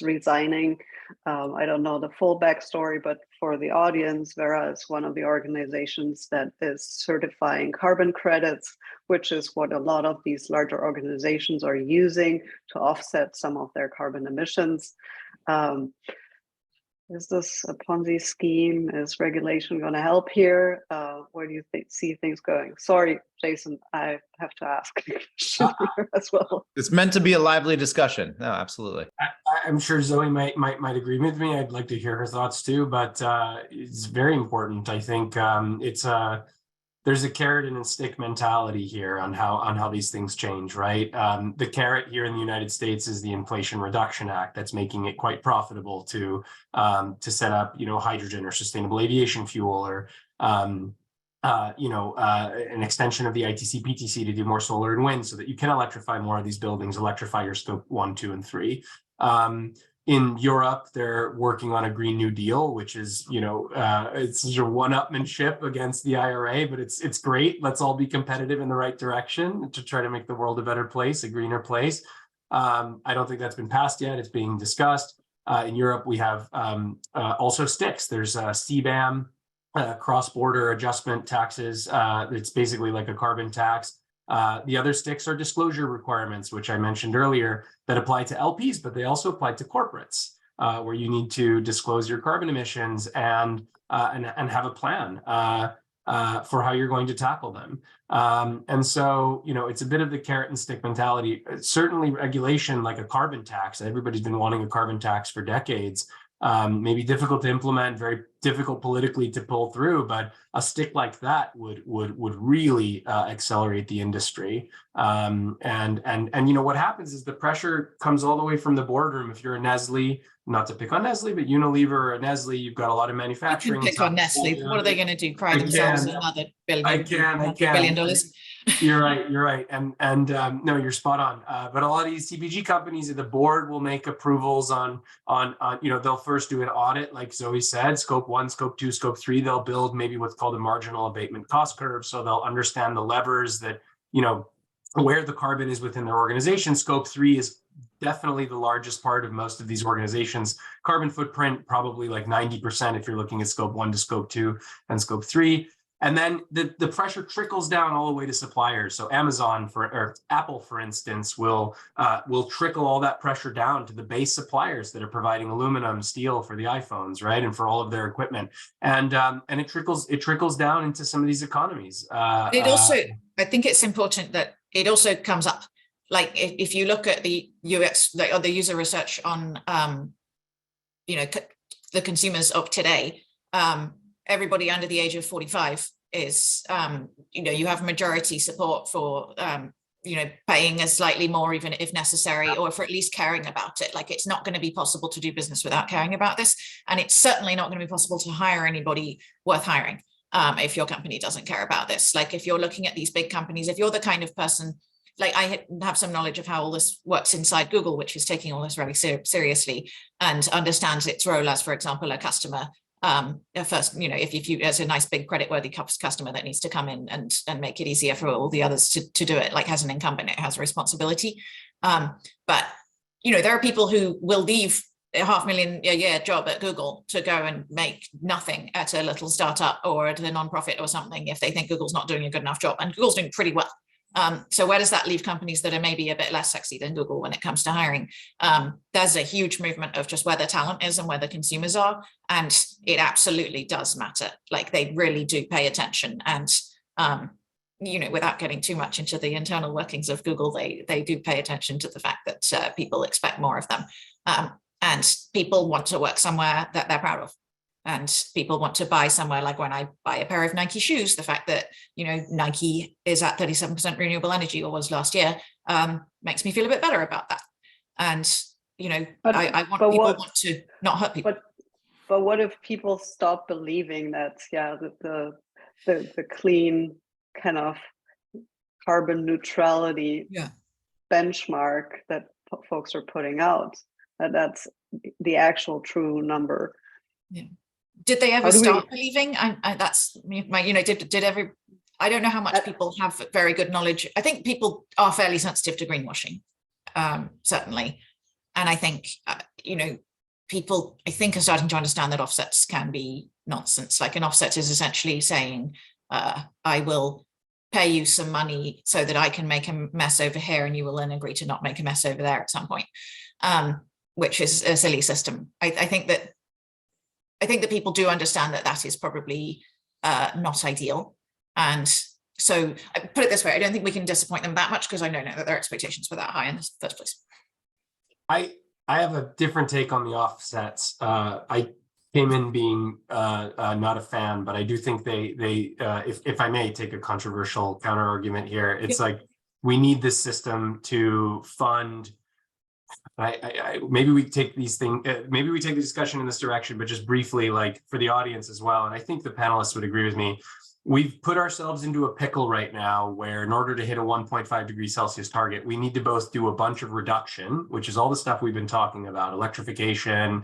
resigning. I don't know the full backstory, but for the audience, Vera is one of the organizations that is certifying carbon credits, which is what a lot of these larger organizations are using to offset some of their carbon emissions. Is this a Ponzi scheme? Is regulation going to help here? Where do you see things going? Sorry, Jason, I have to ask as well. It's meant to be a lively discussion. No, absolutely. I'm sure Zoe might agree with me. I'd like to hear her thoughts too, but it's very important. I think there's a carrot and a stick mentality here on how these things change, right? The carrot here in the United States is the Inflation Reduction Act that's making it quite profitable to set up, hydrogen or sustainable aviation fuel, or an extension of the ITC PTC to do more solar and wind, so that you can electrify more of these buildings, electrify your scope 1, 2, and 3. In Europe, they're working on a Green New Deal, which is, it's your one-upmanship against the IRA, but it's great. Let's all be competitive in the right direction to try to make the world a better place, a greener place. I don't think that's been passed yet. It's being discussed. In Europe, we have also sticks. There's CBAM, cross-border adjustment taxes. It's basically like a carbon tax. The other sticks are disclosure requirements, which I mentioned earlier, that apply to LPs, but they also apply to corporates, where you need to disclose your carbon emissions and have a plan for how you're going to tackle them. And so, it's a bit of the carrot and stick mentality. Certainly regulation like a carbon tax, everybody's been wanting a carbon tax for decades. Maybe difficult to implement, very difficult politically to pull through, but a stick like that would really accelerate the industry. And what happens is the pressure comes all the way from the boardroom. If you're a Nestle, not to pick on Nestle, but Unilever or a Nestle, you've got a lot of manufacturing. You can pick on Nestle. What are they going to do? Cry themselves another $1 billion? You're right. And no, you're spot on. But a lot of these CPG companies, the board will make approvals on, they'll first do an audit, like Zoe said, scope 1, scope 2, scope 3, they'll build maybe what's called a marginal abatement cost curve. So they'll understand the levers that, where the carbon is within their organization. Scope 3 is definitely the largest part of most of these organizations. Carbon footprint, probably like 90% if you're looking at scope 1 to scope 2 and scope 3. And then the pressure trickles down all the way to suppliers. So Amazon or Apple, for instance, will trickle all that pressure down to the base suppliers that are providing aluminum, steel for the iPhones, right, and for all of their equipment. And it trickles down into some of these economies. It also, I think it's important that it also comes up. Like if you look at the UX, like, or the user research on, the consumers of today, everybody under the age of 45 is, you have majority support for, paying a slightly more, even if necessary, or for at least caring about it. Like, it's not going to be possible to do business without caring about this. And it's certainly not going to be possible to hire anybody worth hiring if your company doesn't care about this. Like, if you're looking at these big companies, if you're the kind of person, like I have some knowledge of how all this works inside Google, which is taking all this really seriously and understands its role as, for example, a customer. First, if you as a nice big creditworthy customer that needs to come in and make it easier for all the others to do it, like as an incumbent, it has a responsibility. But there are people who will leave a $500,000 a year job at Google to go and make nothing at a little startup or at a nonprofit or something if they think Google's not doing a good enough job, and Google's doing pretty well. So where does that leave companies that are maybe a bit less sexy than Google when it comes to hiring? There's a huge movement of just where the talent is and where the consumers are. And it absolutely does matter. Like, they really do pay attention. And, without getting too much into the internal workings of Google, they do pay attention to the fact that people expect more of them. And people want to work somewhere that they're proud of. And people want to buy somewhere, like when I buy a pair of Nike shoes, the fact that, Nike is at 37% renewable energy, or was last year, makes me feel a bit better about that. And, I want people want to not hurt people. But what if people stop believing that, the clean kind of carbon neutrality benchmark that folks are putting out, that's the actual true number? Yeah. Did they ever start believing? That's my, did every, I don't know how much people have very good knowledge. I think people are fairly sensitive to greenwashing, certainly. And I think, people, I think, are starting to understand that offsets can be nonsense. Like, an offset is essentially saying, I will pay you some money so that I can make a mess over here, and you will then agree to not make a mess over there at some point, which is a silly system. I think that people do understand that that is probably not ideal. And so, I put it this way, I don't think we can disappoint them that much, because I don't know that their expectations were that high in the first place. I have a different take on the offsets. I came in being not a fan, but I do think if I may take a controversial counter argument here, it's like, we need this system to fund. Maybe we take these things. Maybe we take the discussion in this direction, but just briefly, like, for the audience as well. And I think the panelists would agree with me. We've put ourselves into a pickle right now, where in order to hit a 1.5 degrees Celsius target, we need to both do a bunch of reduction, which is all the stuff we've been talking about, electrification,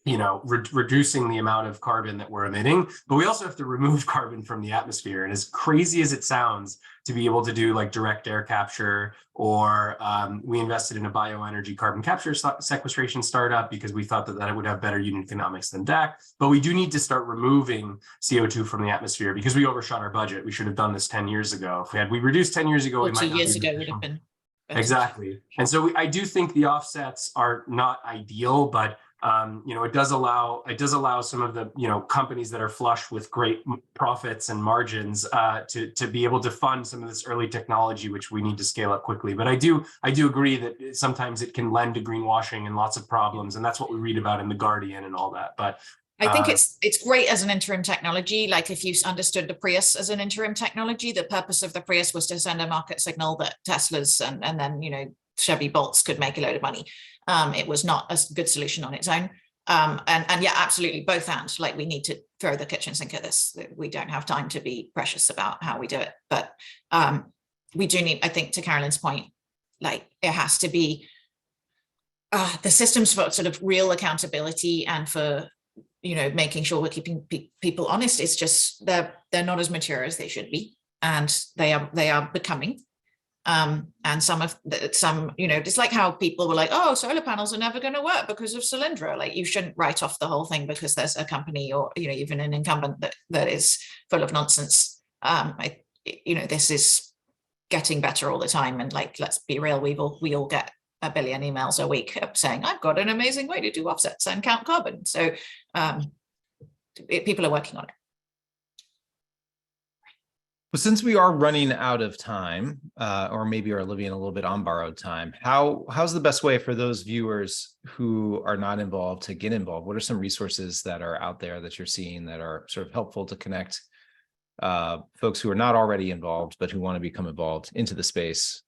reducing the amount of carbon that we're emitting, but we also have to remove carbon from the atmosphere. And as crazy as it sounds to be able to do like direct air capture, or we invested in a bioenergy carbon capture sequestration startup because we thought that it would have better unit economics than DAC, but we do need to start removing CO2 from the atmosphere because we overshot our budget. We should have done this 10 years ago. If we reduced 10 years ago, we might 2 years ago would have been better. Exactly. And so I do think the offsets are not ideal, but it does allow some of the companies that are flush with great profits and margins to be able to fund some of this early technology, which we need to scale up quickly. But I do agree that sometimes it can lend to greenwashing and lots of problems, and that's what we read about in The Guardian and all that. But I think it's great as an interim technology. Like, if you understood the Prius as an interim technology, the purpose of the Prius was to send a market signal that Teslas and then Chevy Bolts could make a load of money. It was not a good solution on its own. And yeah, absolutely, both hands. Like, we need to throw the kitchen sink at this. We don't have time to be precious about how we do it. But we do need, I think, to Carolin's point, like, it has to be the systems for sort of real accountability and for making sure we're keeping people honest. It's just they're not as mature as they should be, and they are becoming. And some, you know, just like how people were like, oh, solar panels are never going to work because of Solyndra. Like, you shouldn't write off the whole thing because there's a company or, you know, even an incumbent that is full of nonsense. You know, this is getting better all the time. And like, let's be real, we all get a billion emails a week saying, I've got an amazing way to do offsets and count carbon. So people are working on it. Well, since we are running out of time, or maybe are living a little bit on borrowed time, how's the best way for those viewers who are not involved to get involved? What are some resources that are out there that you're seeing that are sort of helpful to connect folks who are not already involved, but who want to become involved into the space?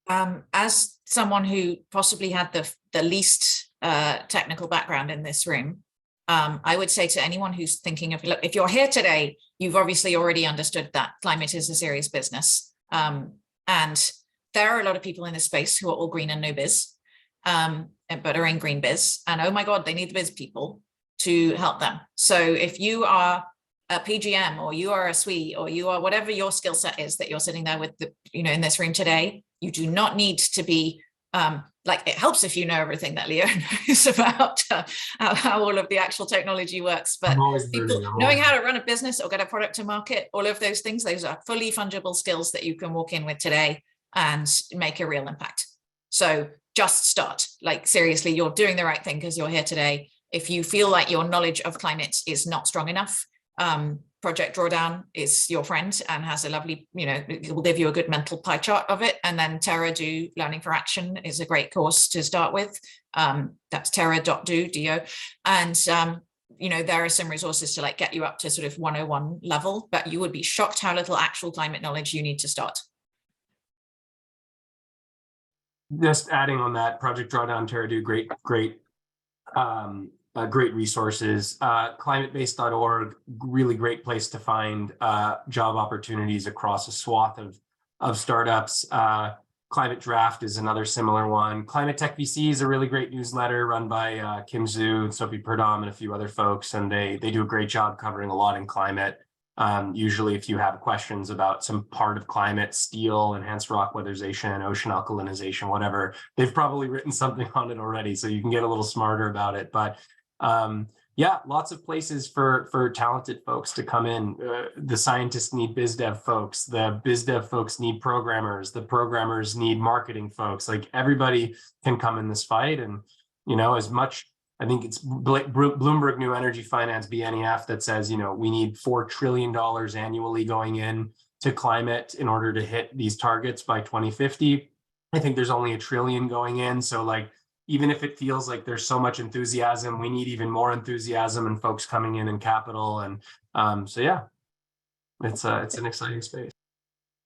As someone who possibly had the least technical background in this room, I would say to anyone who's thinking of, look, if you're here today, you've obviously already understood that climate is a serious business. And there are a lot of people in this space who are all green and no biz, but are in green biz. And oh my God, they need the biz people to help them. So if you are a PGM, or you are a SWE, or you are whatever your skill set is that you're sitting there with, you know, in this room today, you do not need to be like, it helps if you know everything that Leo knows about how all of the actual technology works, but knowing how to run a business or get a product to market, all of those things, those are fully fungible skills that you can walk in with today and make a real impact. So just start. Like, seriously, you're doing the right thing because you're here today. If you feel like your knowledge of climate is not strong enough, Project Drawdown is your friend and has a lovely, you know, it will give you a good mental pie chart of it. And then Terra Do Learning for Action is a great course to start with. That's terra.do. And, you know, there are some resources to like get you up to sort of 101 level, but you would be shocked how little actual climate knowledge you need to start. Just adding on that, Project Drawdown, Terra Do, great resources. Climatebase.org, really great place to find job opportunities across a swath of startups. Climate Draft is another similar one. Climate Tech VC is a really great newsletter run by Kim Zhu and Sophie Putnam and a few other folks, and they do a great job covering a lot in climate. Usually if you have questions about some part of climate, steel, enhanced rock weatherization, ocean alkalinization, whatever, they've probably written something on it already, so you can get a little smarter about it. But yeah, lots of places for talented folks to come in. The scientists need biz dev folks, the biz dev folks need programmers, the programmers need marketing folks. Like, everybody can come in this fight. And, you know, as much, I think it's Bloomberg New Energy Finance, BNEF, that says, you know, we need $4 trillion annually going in to climate in order to hit these targets by 2050. I think there's only $1 trillion going in. So like, even if it feels like there's so much enthusiasm, we need even more enthusiasm and folks coming in capital. And so, yeah, it's an exciting space.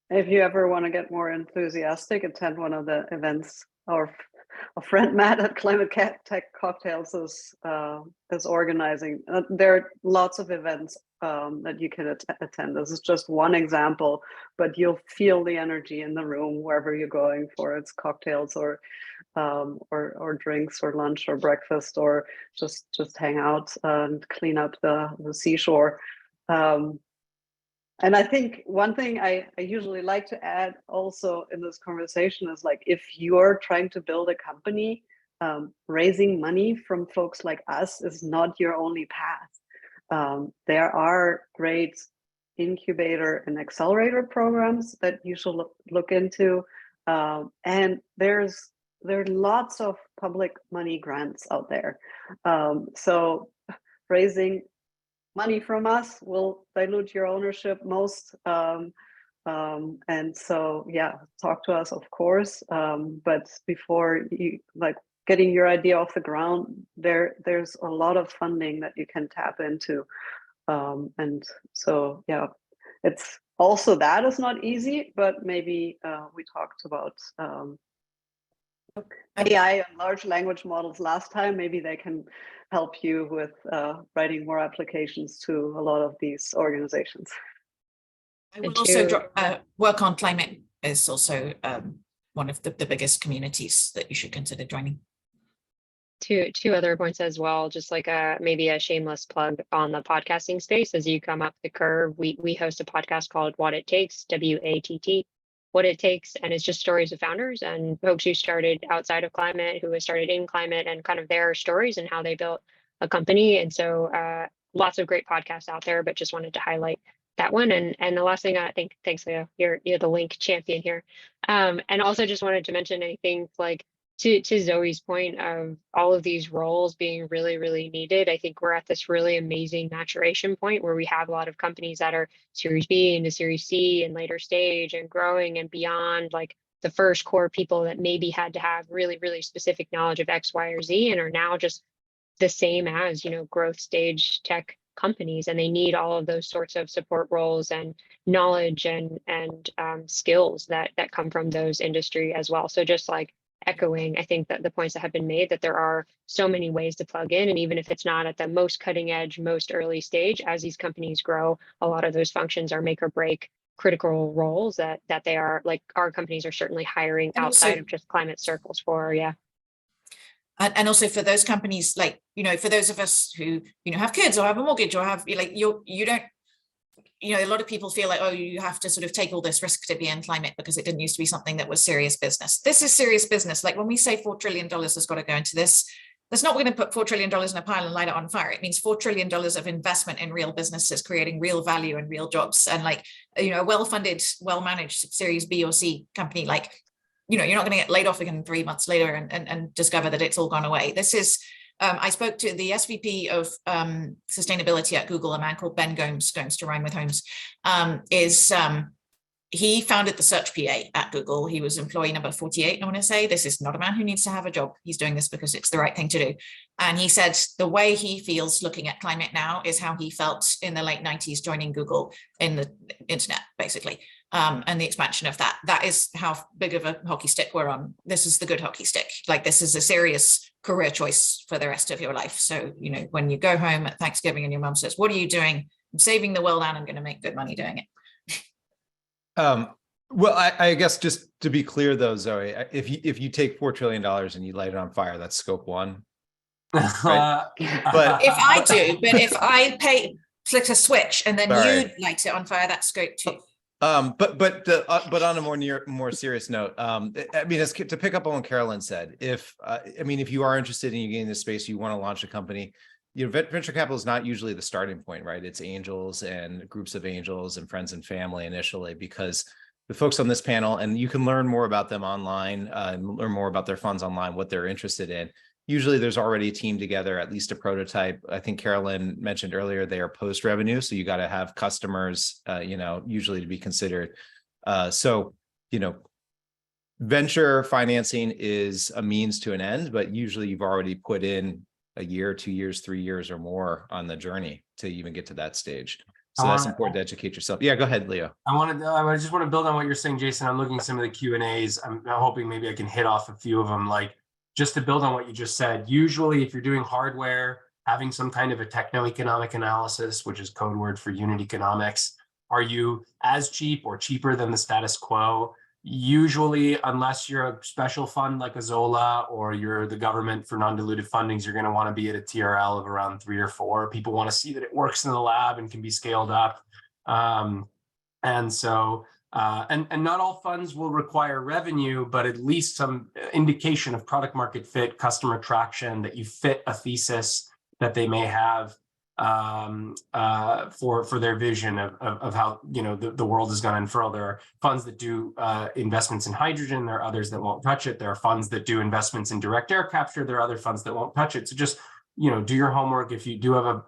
If you ever want to get more enthusiastic, attend one of the events our friend Matt at Climate Tech Cocktails is organizing. There are lots of events that you can attend. This is just one example, but you'll feel the energy in the room wherever you're going for. It's cocktails or drinks or lunch or breakfast, or just hang out and clean up the seashore. And I think one thing I usually like to add also in this conversation is, like, if you're trying to build a company, raising money from folks like us is not your only path. There are great incubator and accelerator programs that you should look into. And there are lots of public money grants out there. So raising money from us will dilute your ownership most. And so, yeah, talk to us, of course. But before you, like, getting your idea off the ground, there's a lot of funding that you can tap into. And so, yeah, it's also, that is not easy, but maybe we talked about AI and large language models last time. Maybe they can help you with writing more applications to a lot of these organizations. I will also work on climate is also one of the biggest communities that you should consider joining. two other points as well, just like maybe a shameless plug on the podcasting space. As you come up the curve, we host a podcast called What It Takes, WATT, What It Takes, and it's just stories of founders and folks who started outside of climate, who have started in climate, and kind of their stories and how they built a company. And so lots of great podcasts out there, but just wanted to highlight that one. And the last thing, I think, thanks, Leo, you're the link champion here. And also just wanted to mention, I think, like, to Zoe's point of all of these roles being really, really needed, I think we're at this really amazing maturation point where we have a lot of companies that are Series B into Series C and later stage and growing and beyond, like the first core people that maybe had to have really, really specific knowledge of X, Y, or Z, and are now just the same as, growth stage tech companies, and they need all of those sorts of support roles and knowledge and skills that come from those industry as well. So just like echoing, I think that the points that have been made, that there are so many ways to plug in, and even if it's not at the most cutting edge, most early stage, as these companies grow, a lot of those functions are make or break critical roles that they are, like, our companies are certainly hiring And outside also, of just climate circles for. and also for those companies, like, for those of us who, have kids or have a mortgage or have, like, you don't, a lot of people feel like, oh, you have to sort of take all this risk to be in climate because it didn't used to be something that was serious business. This is serious business. Like when we say $4 trillion has got to go into this, that's not going to put $4 trillion in a pile and light it on fire. It means $4 trillion of investment in real businesses, creating real value and real jobs. And like, a well-funded, well-managed Series B or C company, like, you're not going to get laid off again 3 months later and discover that it's all gone away. This is, I spoke to the SVP of sustainability at Google, a man called Ben Gomes to rhyme with Holmes, he founded the search PA at Google. He was employee number 48, I want to say. This is not a man who needs to have a job. He's doing this because it's the right thing to do. And he said the way he feels looking at climate now is how he felt in the late 90s joining Google in the internet, basically. And the expansion of that. That is how big of a hockey stick we're on. This is the good hockey stick. Like, this is a serious career choice for the rest of your life. So, when you go home at Thanksgiving and your mom says, what are you doing? I'm saving the world and I'm going to make good money doing it. Well, I guess just to be clear though, Zoe, if you take $4 trillion and you light it on fire, that's scope one. Right? But if I click a switch and then you light it on fire, that's scope two. But on a more serious note, I mean, to pick up on what Carolyn said, if you are interested in getting in this space, you want to launch a company, venture capital is not usually the starting point, right? It's angels and groups of angels and friends and family initially, because the folks on this panel, and you can learn more about them online, and learn more about their funds online, what they're interested in. Usually there's already a team together, at least a prototype. I think Carolyn mentioned earlier, they are post revenue. So you got to have customers, usually to be considered. Venture financing is a means to an end, but usually you've already put in a year, 2 years, 3 years or more on the journey to even get to that stage. So that's important to educate yourself. Yeah, go ahead, Leo. I just want to build on what you're saying, Jason. I'm looking at some of the Q&As. I'm hoping maybe I can hit off a few of them. Like, just to build on what you just said, usually if you're doing hardware, having some kind of a techno-economic analysis, which is code word for unit economics, are you as cheap or cheaper than the status quo? Usually, unless you're a special fund like a Zola or you're the government for non-dilutive fundings, you're going to want to be at a TRL of around 3 or 4. People want to see that it works in the lab and can be scaled up. And not all funds will require revenue, but at least some indication of product market fit, customer traction, that you fit a thesis that they may have for their vision of how the world is going to unfurl. There are funds that do investments in hydrogen. There are others that won't touch it. There are funds that do investments in direct air capture. There are other funds that won't touch it. So just do your homework. If you do have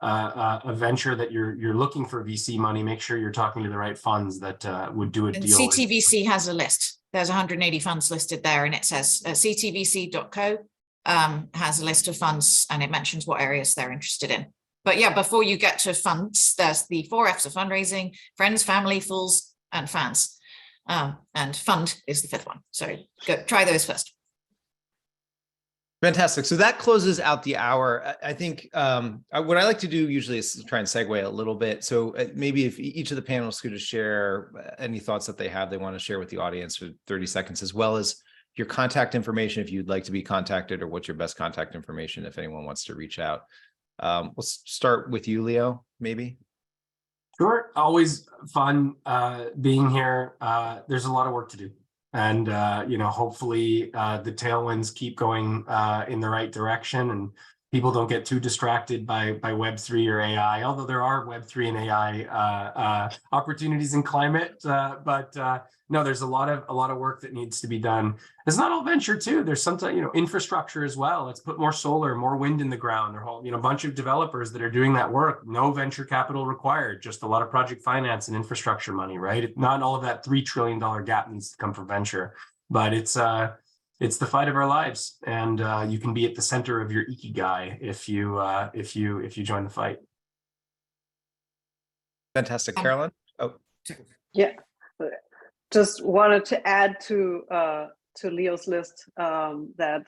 a venture that you're looking for VC money, make sure you're talking to the right funds that would do a and deal. CTVC has a list. There's 180 funds listed there, and it says ctvc.co. Has a list of funds and it mentions what areas they're interested in. But yeah, before you get to funds, there's the 4 F's of fundraising: friends, family, fools, and fans. And fund is the 5th one. So try those first. Fantastic. So that closes out the hour. I think what I like to do usually is try and segue a little bit. So maybe if each of the panelists could just share any thoughts that they have, they want to share with the audience for 30 seconds, as well as your contact information if you'd like to be contacted, or what's your best contact information if anyone wants to reach out. We'll start with you, Leo, maybe. Sure, always fun being here. There's a lot of work to do. And, hopefully the tailwinds keep going in the right direction, and people don't get too distracted by Web3 or AI, although there are Web3 and AI opportunities in climate. But no, there's a lot of work that needs to be done. It's not all venture too. There's sometimes, infrastructure as well. Let's put more solar, more wind in the ground. There are a bunch of developers that are doing that work. No venture capital required, just a lot of project finance and infrastructure money, right? Not all of that $3 trillion gap needs to come from venture, but it's the fight of our lives, and you can be at the center of your ikigai if you join the fight. Fantastic. Carolyn? Oh, Yeah, just wanted to add to Leo's list that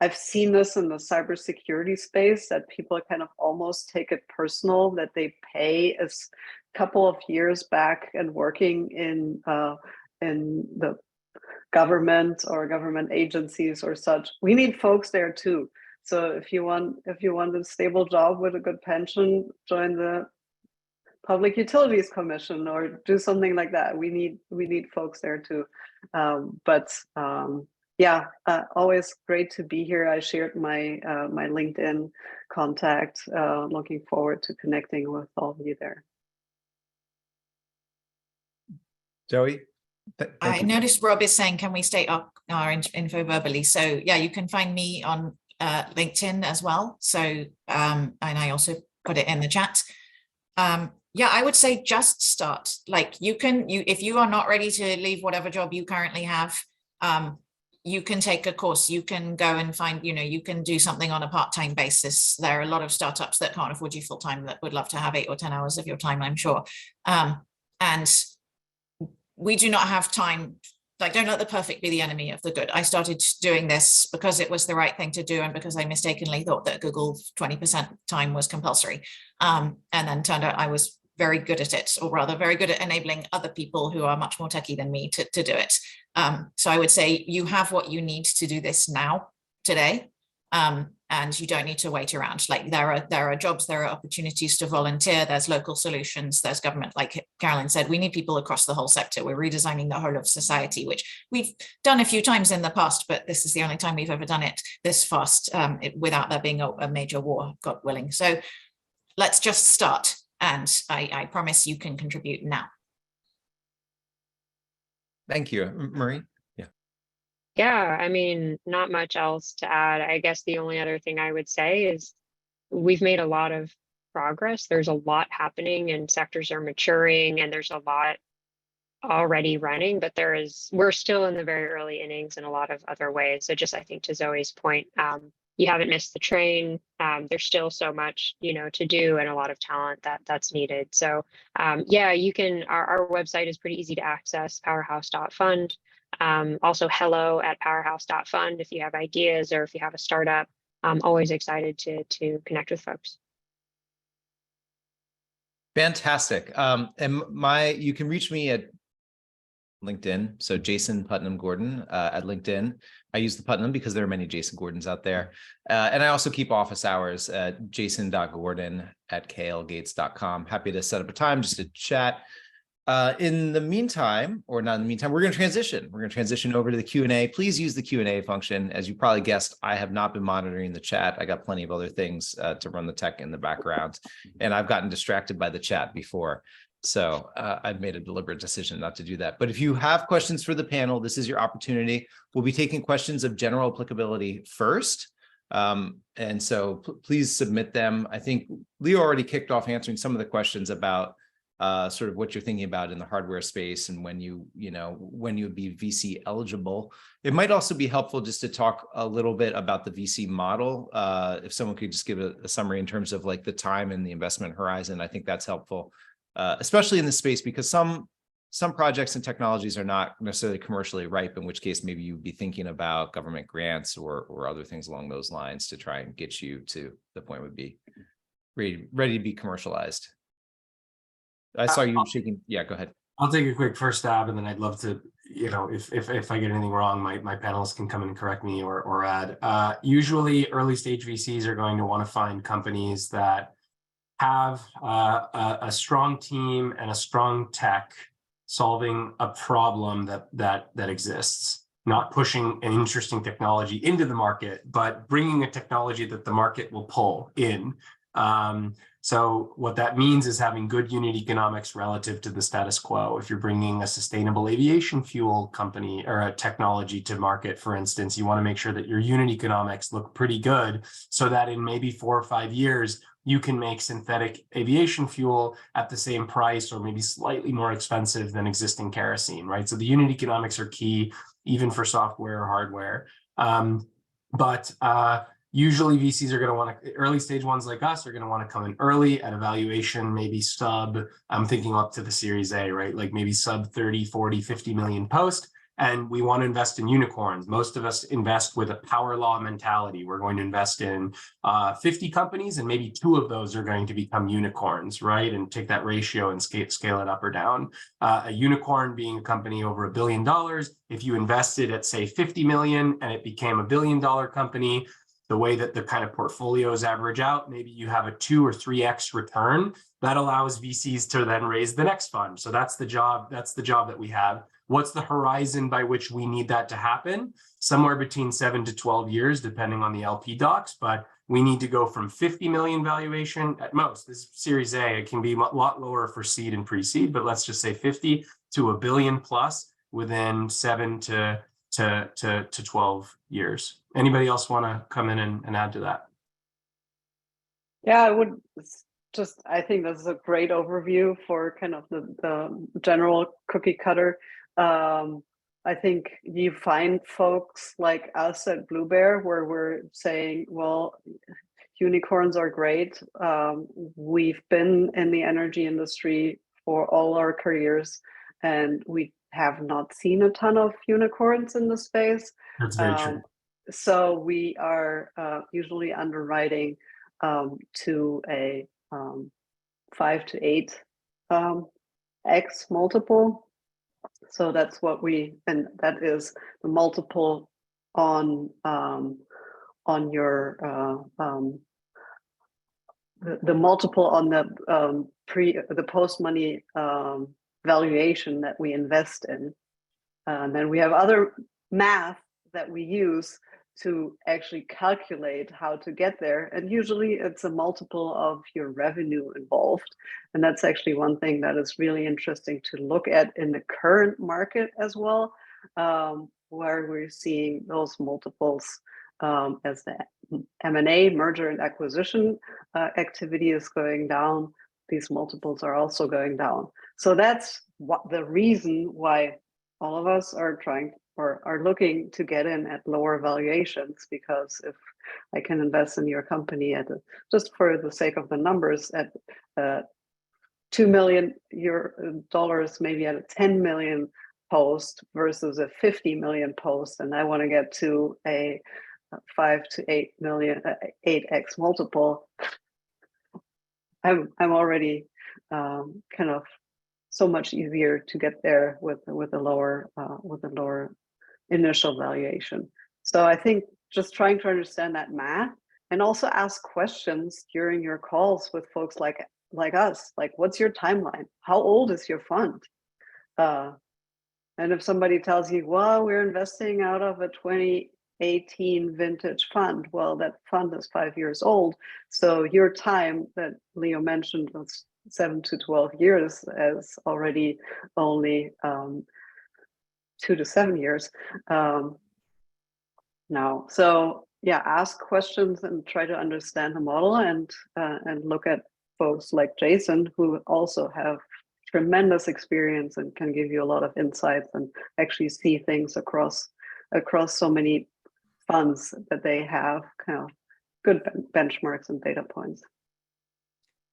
I've seen this in the cybersecurity space, that people kind of almost take it personal that they pay a couple of years back and working in the government or government agencies or such. We need folks there too. So if you want a stable job with a good pension, join the Public Utilities Commission or do something like that. We need folks there too. Always great to be here. I shared my my LinkedIn contact. Looking forward to connecting with all of you there. Zoe? I noticed Rob is saying, can we state our info verbally? So yeah, you can find me on LinkedIn as well. So, and I also put it in the chat. Yeah, I would say just start. Like if you are not ready to leave whatever job you currently have, you can take a course, you can go and find, you can do something on a part-time basis. There are a lot of startups that can't afford you full-time that would love to have 8 or 10 hours of your time, I'm sure. And we do not have time. Like, don't let the perfect be the enemy of the good. I started doing this because it was the right thing to do, and because I mistakenly thought that Google 20% time was compulsory. And then turned out I was very good at it, or rather very good at enabling other people who are much more techie than me to do it. So I would say you have what you need to do this now, today. And you don't need to wait around. Like there are jobs, there are opportunities to volunteer, there's local solutions, there's government. Like Carolin said, we need people across the whole sector. We're redesigning the whole of society, which we've done a few times in the past, but this is the only time we've ever done it this fast without there being a major war, God willing. So let's just start. And I promise you can contribute now. Thank you. Marie? Yeah, I mean, not much else to add. I guess the only other thing I would say is we've made a lot of progress. There's a lot happening and sectors are maturing, and there's a lot already running, but we're still in the very early innings in a lot of other ways. So just, I think to Zoe's point, you haven't missed the train. There's still so much, to do, and a lot of talent that's needed. So yeah, you can, our website is pretty easy to access, powerhouse.fund. Also hello@powerhouse.fund if you have ideas or if you have a startup. I'm always excited to connect with folks. Fantastic. And you can reach me at LinkedIn. So Jason Putnam Gordon at LinkedIn. I use the Putnam because there are many Jason Gordons out there. And I also keep office hours at jason.gordon@klgates.com. Happy to set up a time just to chat. In the meantime, or not in the meantime, we're going to transition. We're going to transition over to the Q&A. Please use the Q&A function. As you probably guessed, I have not been monitoring the chat. I got plenty of other things to run the tech in the background, and I've gotten distracted by the chat before. So I've made a deliberate decision not to do that. But if you have questions for the panel, this is your opportunity. We'll be taking questions of general applicability first. And so please submit them. I think Leo already kicked off answering some of the questions about sort of what you're thinking about in the hardware space and when you would be VC eligible. It might also be helpful just to talk a little bit about the VC model. If someone could just give a summary in terms of like the time and the investment horizon, I think that's helpful, especially in this space, because some projects and technologies are not necessarily commercially ripe, in which case maybe you'd be thinking about government grants or other things along those lines to try and get you to the point would be ready to be commercialized. I saw you shaking. Yeah, go ahead. I'll take a quick first stab, and then I'd love to you know, if I get anything wrong, my panelists can come in and correct me or add. Usually early stage VCs are going to want to find companies that have a strong team and a strong tech solving a problem that exists, not pushing an interesting technology into the market, but bringing a technology that the market will pull in. So what that means is having good unit economics relative to the status quo. If you're bringing a sustainable aviation fuel company or a technology to market, for instance, you want to make sure that your unit economics look pretty good so that in maybe 4 or 5 years, you can make synthetic aviation fuel at the same price or maybe slightly more expensive than existing kerosene, right? So the unit economics are key, even for software or hardware. Usually VCs are going to want to, early stage ones like us are going to want to come in early at a valuation, maybe sub, I'm thinking up to the Series A, right? Like maybe sub 30, 40, 50 million post. And we want to invest in unicorns. Most of us invest with a power law mentality. We're going to invest in 50 companies and maybe 2 of those are going to become unicorns, right? And take that ratio and scale it up or down. A unicorn being a company over $1 billion. If you invested at say 50 million and it became $1 billion company, the way that the kind of portfolios average out, maybe you have a 2 or 3x return that allows VCs to then raise the next fund. So that's the job that we have. What's the horizon by which we need that to happen? Somewhere between 7 to 12 years, depending on the LP docs, but we need to go from 50 million valuation at most. This Series A, it can be a lot lower for seed and pre-seed, but let's just say 50 to $1 billion plus within 7 to 12 years. Anybody else want to come in and add to that? Yeah, I would just, I think this is a great overview for kind of the general cookie cutter. I think you find folks like us at Blue Bear where we're saying, well, unicorns are great. We've been in the energy industry for all our careers and we have not seen a ton of unicorns in the space. That's very true. So we are usually underwriting to a 5 to 8 x multiple. So that's what and that is the multiple on your the multiple on the post money valuation that we invest in. And then we have other math that we use to actually calculate how to get there. And usually it's a multiple of your revenue involved. And that's actually one thing that is really interesting to look at in the current market as well, where we're seeing those multiples as the M&A, merger and acquisition activity is going down. These multiples are also going down. So that's the reason why all of us are trying or are looking to get in at lower valuations, because if I can invest in your company at just for the sake of the numbers at $2 million maybe at a 10 million post versus a 50 million post, and I want to get to a 5 to 8 million 8x multiple, I'm already kind of so much easier to get there with a lower initial valuation. So I think just trying to understand that math and also ask questions during your calls with folks like us, like what's your timeline? How old is your fund? And if somebody tells you, well, we're investing out of a 2018 vintage fund, well, that fund is 5 years old. So your time that Leo mentioned was 7 to 12 years as already only 2 to 7 years now. So yeah, ask questions and try to understand the model and look at folks like Jason who also have tremendous experience and can give you a lot of insights and actually see things across so many funds that they have kind of good benchmarks and data points.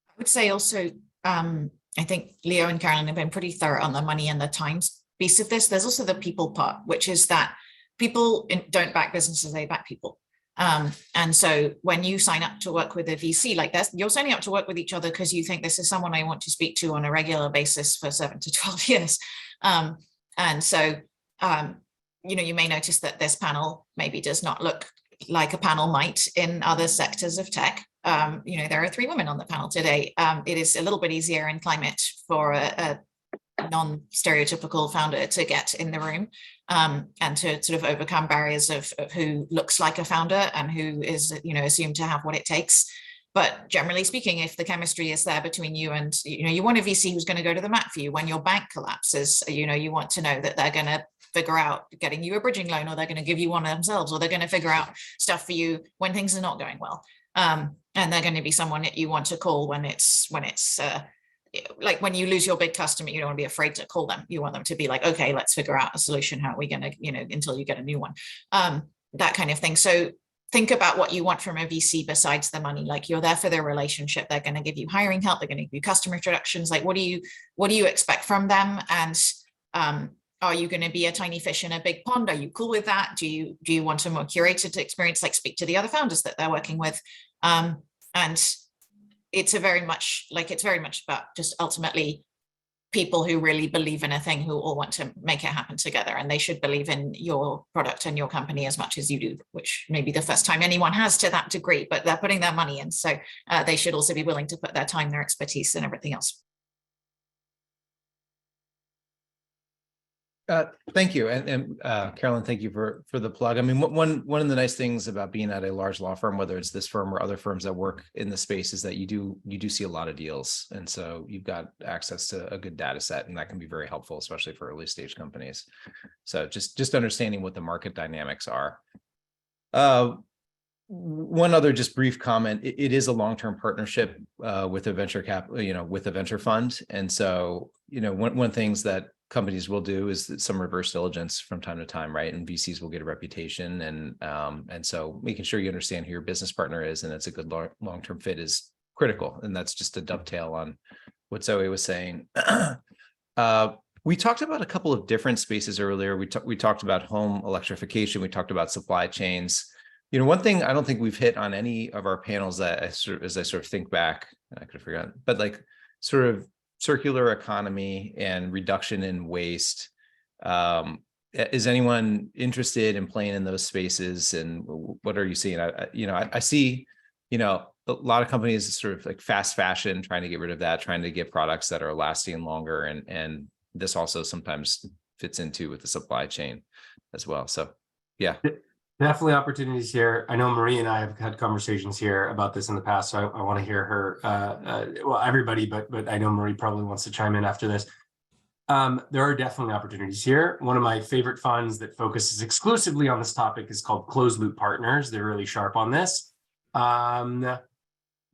I would say also, I think Leo and Carolin have been pretty thorough on the money and the times piece of this. There's also the people part, which is that people don't back businesses, they back people. And so when you sign up to work with a VC like this, you're signing up to work with each other because you think this is someone I want to speak to on a regular basis for 7 to 12 years. And so you may notice that this panel maybe does not look like a panel might in other sectors of tech. There are 3 women on the panel today. It is a little bit easier in climate for a non-stereotypical founder to get in the room and to sort of overcome barriers of who looks like a founder and who is, assumed to have what it takes. But generally speaking, if the chemistry is there between you and, you want a VC who's going to go to the mat for you when your bank collapses, you want to know that they're going to figure out getting you a bridging loan, or they're going to give you one themselves, or they're going to figure out stuff for you when things are not going well. And they're going to be someone that you want to call when it's like when you lose your big customer, you don't want to be afraid to call them. You want them to be like, okay, let's figure out a solution. How are we going to, until you get a new one, that kind of thing. So think about what you want from a VC besides the money. Like, you're there for their relationship. They're going to give you hiring help. They're going to give you customer introductions. Like, what do you expect from them? And are you going to be a tiny fish in a big pond? Are you cool with that? Do you want a more curated experience? Like, speak to the other founders that they're working with. And it's very much about just ultimately people who really believe in a thing, who all want to make it happen together, and they should believe in your product and your company as much as you do, which may be the first time anyone has to that degree, but they're putting their money in. So they should also be willing to put their time, their expertise, and everything else. Thank you. And Carolyn, thank you for the plug. I mean, one of the nice things about being at a large law firm, whether it's this firm or other firms that work in the space, is that you do see a lot of deals. And so you've got access to a good data set, and that can be very helpful, especially for early stage companies. So just understanding what the market dynamics are. One other just brief comment, it is a long-term partnership with a venture capital, with a venture fund. And so, one things that companies will do is some reverse diligence from time to time, right? And VCs will get a reputation, and so making sure you understand who your business partner is and it's a good long-term fit is critical. And that's just a dovetail on what Zoe was saying. We talked about a couple of different spaces earlier. We talked about home electrification. We talked about supply chains. One thing I don't think we've hit on any of our panels that as I sort of think back, I could have forgotten, but like sort of circular economy and reduction in waste. Is anyone interested in playing in those spaces, and what are you seeing? I see, a lot of companies sort of like fast fashion, trying to get rid of that, trying to get products that are lasting longer, and this also sometimes fits into with the supply chain as well. So, yeah. Definitely opportunities here. I know Marie and I have had conversations here about this in the past, so I want to hear her, well, everybody, but I know Marie probably wants to chime in after this. There are definitely opportunities here. One of my favorite funds that focuses exclusively on this topic is called Closed Loop Partners. They're really sharp on this.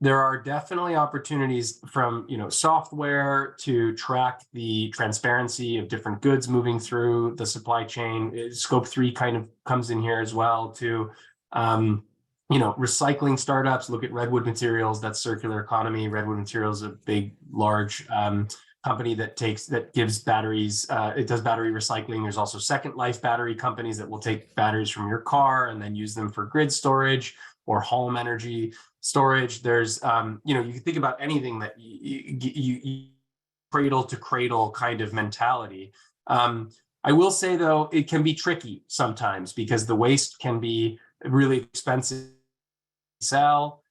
There are definitely opportunities from software to track the transparency of different goods moving through the supply chain. Scope 3 kind of comes in here as well to recycling startups. Look at Redwood Materials, that's circular economy. Redwood Materials is a big, large company that gives batteries. It does battery recycling. There's also Second Life battery companies that will take batteries from your car and then use them for grid storage or home energy storage. There's, you can think about anything that you cradle to cradle kind of mentality. I will say though, it can be tricky sometimes because the waste can be really expensive to sell.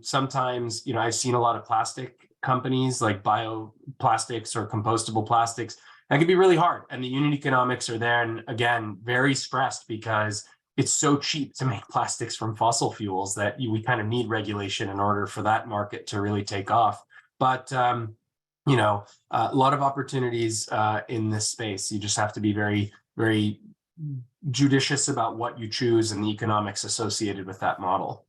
Sometimes, I've seen a lot of plastic companies like bioplastics or compostable plastics. That can be really hard. And the unit economics are then, again, very stressed because it's so cheap to make plastics from fossil fuels that we kind of need regulation in order for that market to really take off. But, a lot of opportunities in this space. You just have to be very, very judicious about what you choose and the economics associated with that model.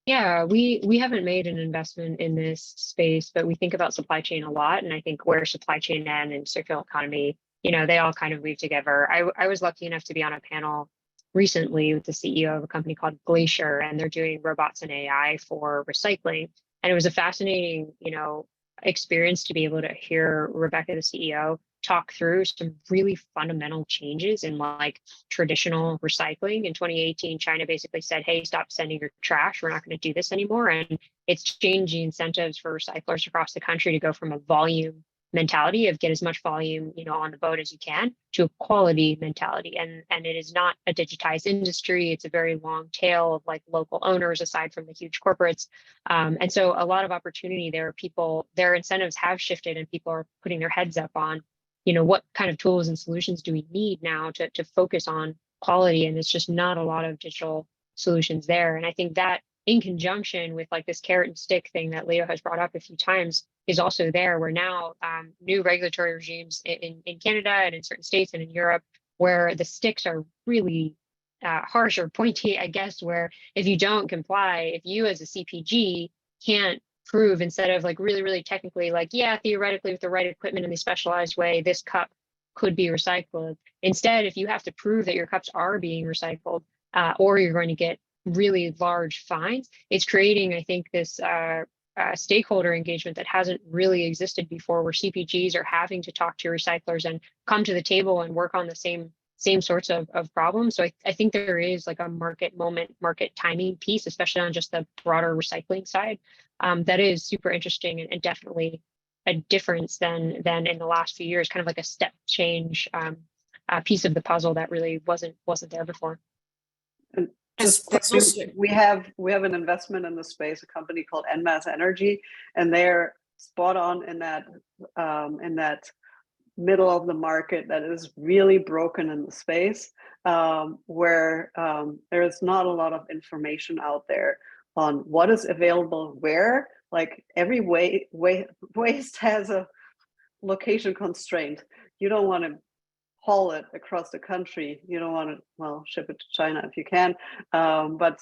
Yeah, we haven't made an investment in this space, but we think about supply chain a lot. And I think where supply chain and circular economy, they all kind of weave together. I was lucky enough to be on a panel recently with the CEO of a company called Glacier, and they're doing robots and AI for recycling. And it was a fascinating, experience to be able to hear Rebecca, the CEO, talk through some really fundamental changes in like traditional recycling. In 2018, China basically said, hey, stop sending your trash. We're not going to do this anymore. And it's changing incentives for recyclers across the country to go from a volume mentality of get as much volume, on the boat as you can, to a quality mentality. And it is not a digitized industry. It's a very long tail of like local owners aside from the huge corporates. And so a lot of opportunity there. People, their incentives have shifted and people are putting their heads up on, what kind of tools and solutions do we need now to focus on quality? And it's just not a lot of digital solutions there. And I think that in conjunction with like this carrot and stick thing that Leo has brought up a few times is also there, where now new regulatory regimes in Canada and in certain states and in Europe, where the sticks are really harsh or pointy, I guess, where if you don't comply, if you as a CPG can't prove, instead of like really, really technically, like, yeah, theoretically with the right equipment in the specialized way, this cup could be recycled. Instead, if you have to prove that your cups are being recycled, or you're going to get really large fines, it's creating, I think, this stakeholder engagement that hasn't really existed before, where CPGs are having to talk to recyclers and come to the table and work on the same sorts of problems. So I think there is like a market timing piece, especially on just the broader recycling side, that is super interesting and definitely a difference than in the last few years, kind of like a step change piece of the puzzle that really wasn't there before. And just we have an investment in the space, a company called NMass Energy, and they're spot on in that middle of the market that is really broken in the space, where there is not a lot of information out there on what is available where. Like every waste has a location constraint. You don't want to haul it across the country. You don't want to, well, ship it to China if you can. But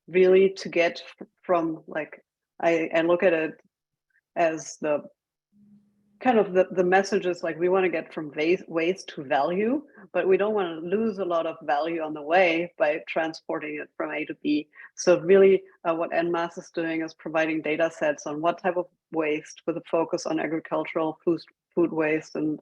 really to get from, like, I look at it as the kind of the message is like, we want to get from waste to value, but we don't want to lose a lot of value on the way by transporting it from A to B. So really what NMass is doing is providing data sets on what type of waste, with a focus on agricultural food waste and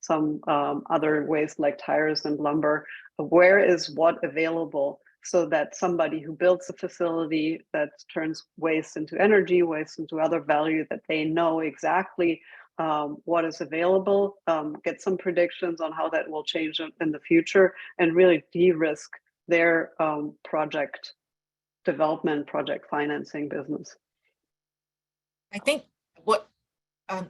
some other waste like tires and lumber. Where is what available, so that somebody who builds a facility that turns waste into energy, waste into other value, that they know exactly what is available, get some predictions on how that will change in the future, and really de-risk their project development, project financing business. I think what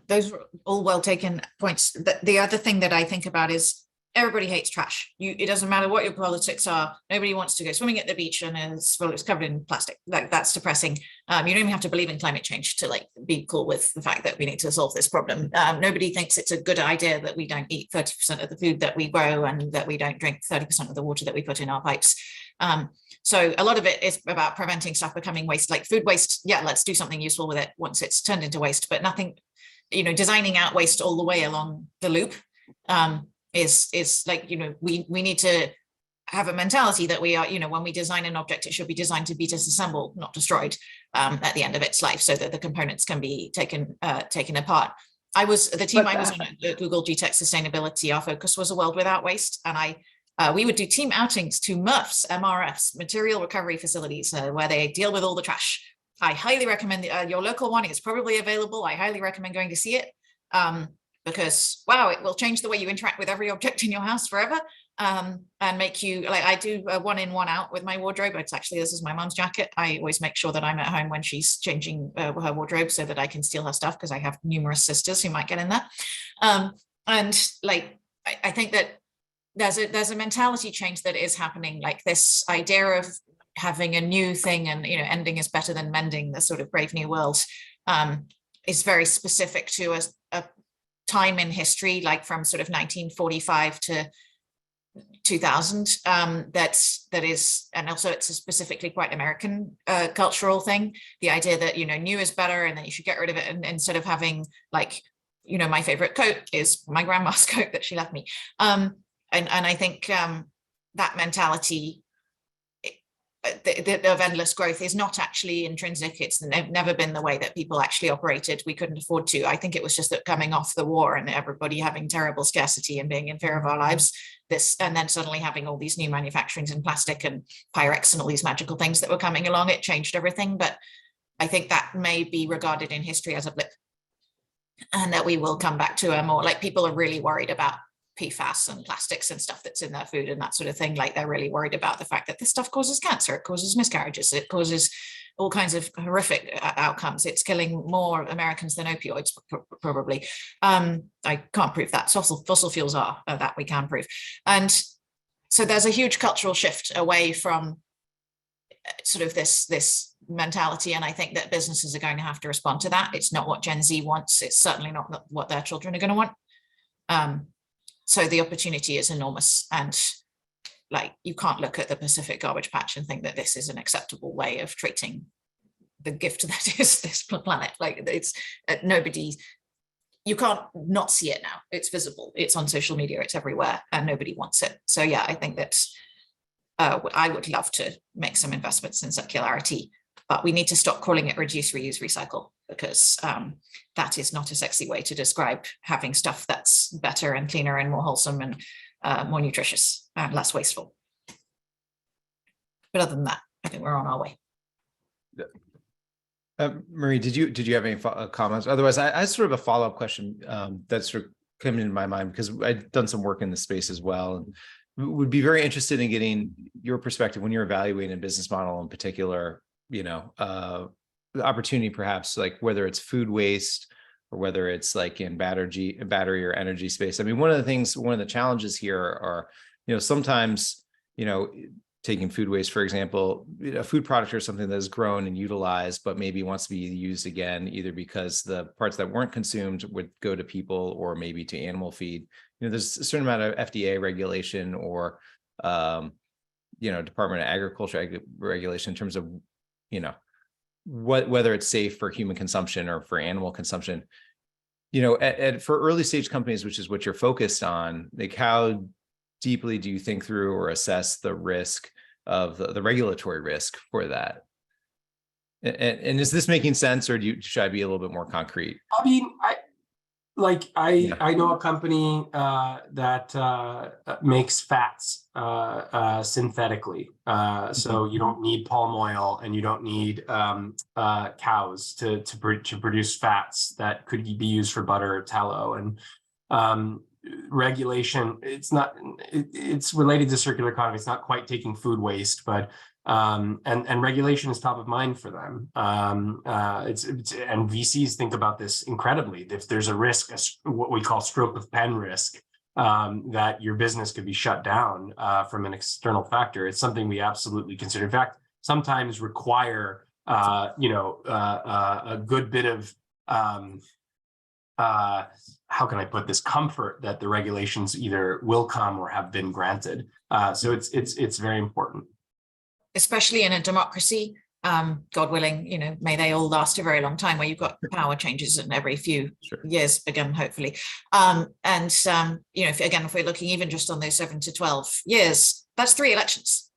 those are all well taken points. The other thing that I think about is everybody hates trash. It doesn't matter what your politics are. Nobody wants to go swimming at the beach and it's covered in plastic. Like, that's depressing. You don't even have to believe in climate change to like be cool with the fact that we need to solve this problem. Nobody thinks it's a good idea that we don't eat 30% of the food that we grow and that we don't drink 30% of the water that we put in our pipes. So a lot of it is about preventing stuff becoming waste, like food waste. Yeah, let's do something useful with it once it's turned into waste, but nothing, designing out waste all the way along the loop is like, we need to have a mentality that we are, when we design an object, it should be designed to be disassembled, not destroyed at the end of its life, so that the components can be taken apart. The team I was on at Google GTech Sustainability, our focus was a world without waste. And we would do team outings to MRFs, material recovery facilities, where they deal with all the trash. I highly recommend your local one is probably available. I highly recommend going to see it. Because wow, it will change the way you interact with every object in your house forever, and make you, like, I do a 1 in 1 out with my wardrobe. This is my mom's jacket. I always make sure that I'm at home when she's changing her wardrobe, so that I can steal her stuff, because I have numerous sisters who might get in there. And like, I think that there's a mentality change that is happening, like this idea of having a new thing and ending is better than mending, the sort of Brave New World, is very specific to a time in history, like from sort of 1945 to 2000, that is, and also it's a specifically quite American cultural thing, the idea that new is better and that you should get rid of it, and instead of having, like, my favorite coat is my grandma's coat that she left me, and I think that mentality of endless growth is not actually intrinsic. It's never been the way that people actually operated. We couldn't afford to. I think it was just that coming off the war and everybody having terrible scarcity and being in fear of our lives, and then suddenly having all these new manufacturings in plastic and Pyrex and all these magical things that were coming along, it changed everything. But I think that may be regarded in history as a blip. and that we will come back to a more, like, people are really worried about PFAS and plastics and stuff that's in their food and that sort of thing. Like, they're really worried about the fact that this stuff causes cancer, it causes miscarriages, it causes all kinds of horrific outcomes. It's killing more Americans than opioids, probably. I can't prove that. Fossil fuels are, that we can prove. And so there's a huge cultural shift away from sort of this mentality, and I think that businesses are going to have to respond to that. It's not what Gen Z wants. It's certainly not what their children are going to want. So the opportunity is enormous, and like, you can't look at the Pacific garbage patch and think that this is an acceptable way of treating the gift that is this planet. Like, it's nobody, you can't not see it now. It's visible, it's on social media, it's everywhere, and nobody wants it. So yeah, I think that I would love to make some investments in circularity, but we need to stop calling it reduce, reuse, recycle, because that is not a sexy way to describe having stuff that's better and cleaner and more wholesome and more nutritious and less wasteful. But other than that, I think we're on our way. Marie, did you have any comments? Otherwise, I sort of a follow-up question that's sort of coming into my mind, because I've done some work in the space as well, and would be very interested in getting your perspective when you're evaluating a business model in particular, you know, the opportunity perhaps, like whether it's food waste or whether it's like in battery or energy space. I mean, one of the challenges here are, you know, sometimes, you know, taking food waste, for example, a food product or something that is grown and utilized, but maybe wants to be used again, either because the parts that weren't consumed would go to people or maybe to animal feed. You know, there's a certain amount of FDA regulation or, you know, Department of Agriculture regulation in terms of, you know, whether it's safe for human consumption or for animal consumption. You know, for early stage companies, which is what you're focused on, like, how deeply do you think through or assess the risk of the regulatory risk for that? And is this making sense, or should I be a little bit more concrete? I mean, I know a company that makes fats synthetically. So you don't need palm oil and you don't need cows to produce fats that could be used for butter or tallow. And regulation, it's related to circular economy. It's not quite taking food waste, but and regulation is top of mind for them. And VCs think about this incredibly. If there's a risk, what we call stroke of pen risk, that your business could be shut down from an external factor, it's something we absolutely consider. In fact, sometimes require a good bit of how can I put this, comfort that the regulations either will come or have been granted. So it's very important. Especially in a democracy, God willing, you know, may they all last a very long time, where you've got power changes in every few years again, hopefully. You know, if we're looking even just on those 7 to 12 years, that's 3 elections.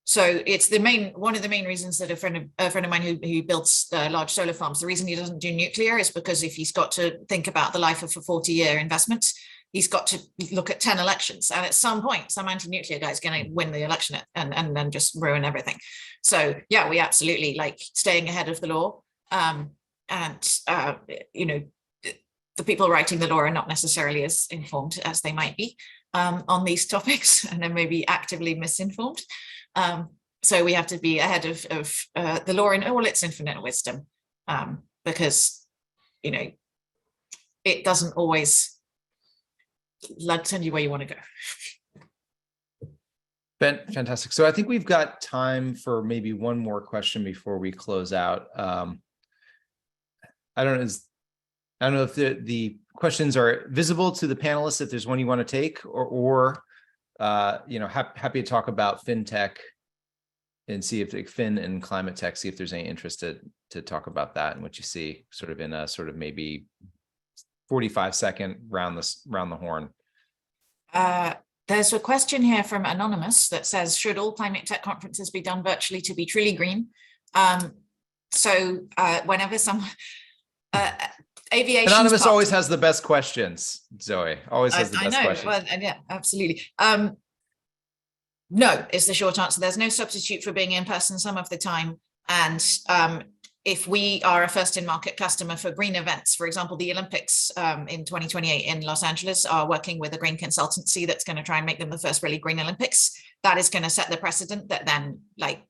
So it's one of the main reasons that a friend of mine who builds large solar farms, the reason he doesn't do nuclear is because if he's got to think about the life of a 40-year investment, he's got to look at 10 elections. And at some point, some anti-nuclear guy is going to win the election and then just ruin everything. So yeah, we absolutely like staying ahead of the law. You know, the people writing the law are not necessarily as informed as they might be on these topics, and then maybe actively misinformed. So we have to be ahead of the law in all its infinite wisdom, because, you know, it doesn't always send you where you want to go. Fantastic. So I think we've got time for maybe one more question before we close out. I don't know if the questions are visible to the panelists, if there's one you want to take, or you know, happy to talk about fintech and see if fin and climate tech, see if there's any interest to talk about that and what you see sort of in a sort of maybe 45-second round the horn. There's a question here from Anonymous that says, should all climate tech conferences be done virtually to be truly green? Whenever some aviation. Anonymous always has the best questions, Zoe. Always has the best questions. Well, yeah, absolutely. No, is the short answer. There's no substitute for being in person some of the time. And if we are a first in market customer for green events, for example, the Olympics in 2028 in Los Angeles are working with a green consultancy that's going to try and make them the first really green Olympics. That is going to set the precedent that then, like,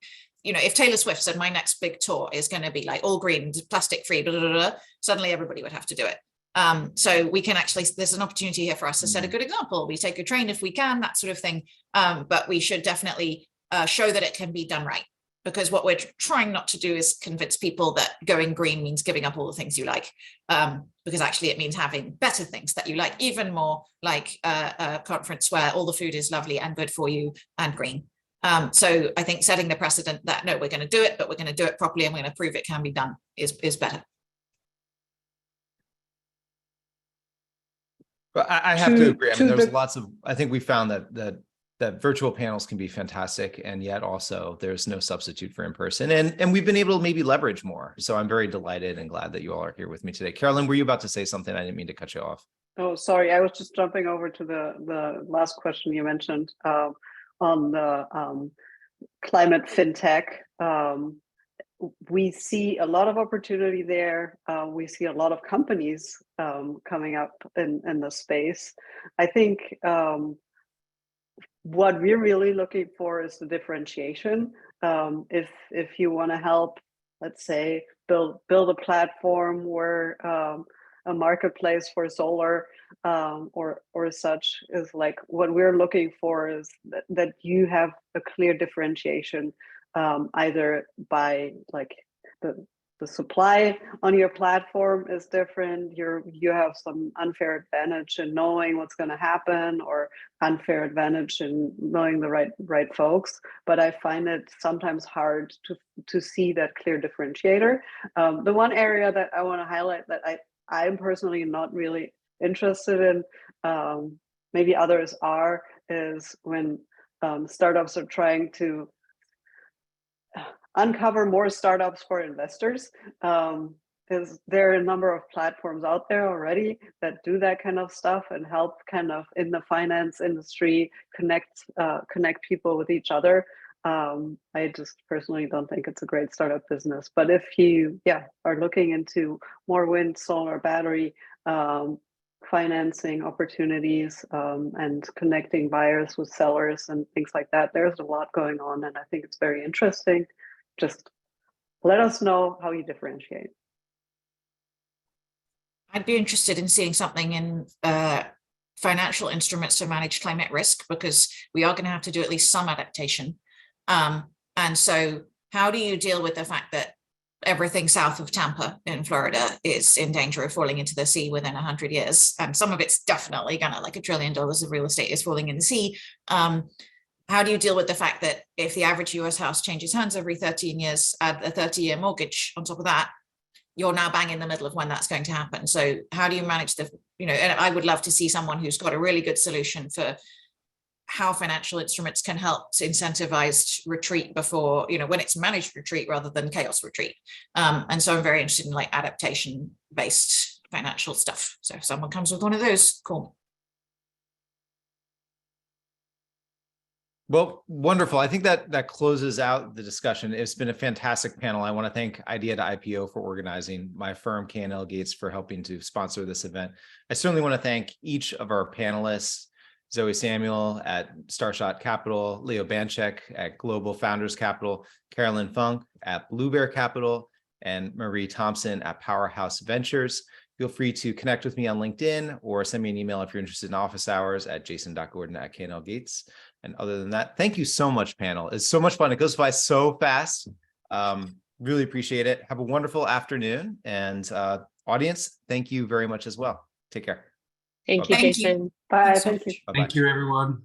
you know, if Taylor Swift said my next big tour is going to be like all green, plastic free, blah, blah, blah, suddenly everybody would have to do it. So we can actually, there's an opportunity here for us to set a good example. We take a train if we can, that sort of thing. But we should definitely show that it can be done right. Because what we're trying not to do is convince people that going green means giving up all the things you like, because actually it means having better things that you like, even more, like a conference where all the food is lovely and good for you and green. So I think setting the precedent that no, we're going to do it, but we're going to do it properly and we're going to prove it can be done is better. But I have to agree. I mean, there's lots of, I think we found that virtual panels can be fantastic, and yet also there's no substitute for in-person, and we've been able to maybe leverage more. So I'm very delighted and glad that you all are here with me today. Carolyn, were you about to say something? I didn't mean to cut you off. Oh, sorry. I was just jumping over to the last question you mentioned on the climate fintech. We see a lot of opportunity there. We see a lot of companies coming up in the space. I think what we're really looking for is the differentiation. If you want to help, let's say, build a platform where a marketplace for solar or such is like, what we're looking for is that you have a clear differentiation, either by like the supply on your platform is different. You have some unfair advantage in knowing what's going to happen, or unfair advantage in knowing the right folks. But I find it sometimes hard to see that clear differentiator. The one area that I want to highlight that I'm personally not really interested in, maybe others are, is when startups are trying to uncover more startups for investors. Is there are a number of platforms out there already that do that kind of stuff and help kind of in the finance industry connect people with each other. I just personally don't think it's a great startup business. But if you are looking into more wind, solar, battery financing opportunities and connecting buyers with sellers and things like that, there's a lot going on, and I think it's very interesting. Just let us know how you differentiate. I'd be interested in seeing something in financial instruments to manage climate risk, because we are going to have to do at least some adaptation. And so how do you deal with the fact that everything south of Tampa in Florida is in danger of falling into the sea within 100 years? And some of it's definitely gonna, like $1 trillion of real estate is falling in the sea. How do you deal with the fact that if the average US house changes hands every 13 years, add a 30-year mortgage on top of that, you're now bang in the middle of when that's going to happen. So how do you manage the, and I would love to see someone who's got a really good solution for how financial instruments can help to incentivize retreat before, when it's managed retreat rather than chaos retreat. And so I'm very interested in like adaptation-based financial stuff. So if someone comes with one of those, cool. Well, wonderful. I think that closes out the discussion. It's been a fantastic panel. I want to thank Idea to IPO for organizing, my firm K&L Gates for helping to sponsor this event. I certainly want to thank each of our panelists, Zoe Samuel at Starshot Capital, Leo Banchik at Global Founders Capital, Carolin Funk at Blue Bear Capital, and Marie Thompson at Powerhouse Ventures. Feel free to connect with me on LinkedIn or send me an email if you're interested in office hours at jason.gordon@KNLGates. And other than that, thank you so much, panel. It's so much fun. It goes by so fast. Really appreciate it. Have a wonderful afternoon. And audience, thank you very much as well. Take care. Thank you, Thank you. Jason. Bye. Thanks so Thank you. much. Bye-bye. Thank you, everyone.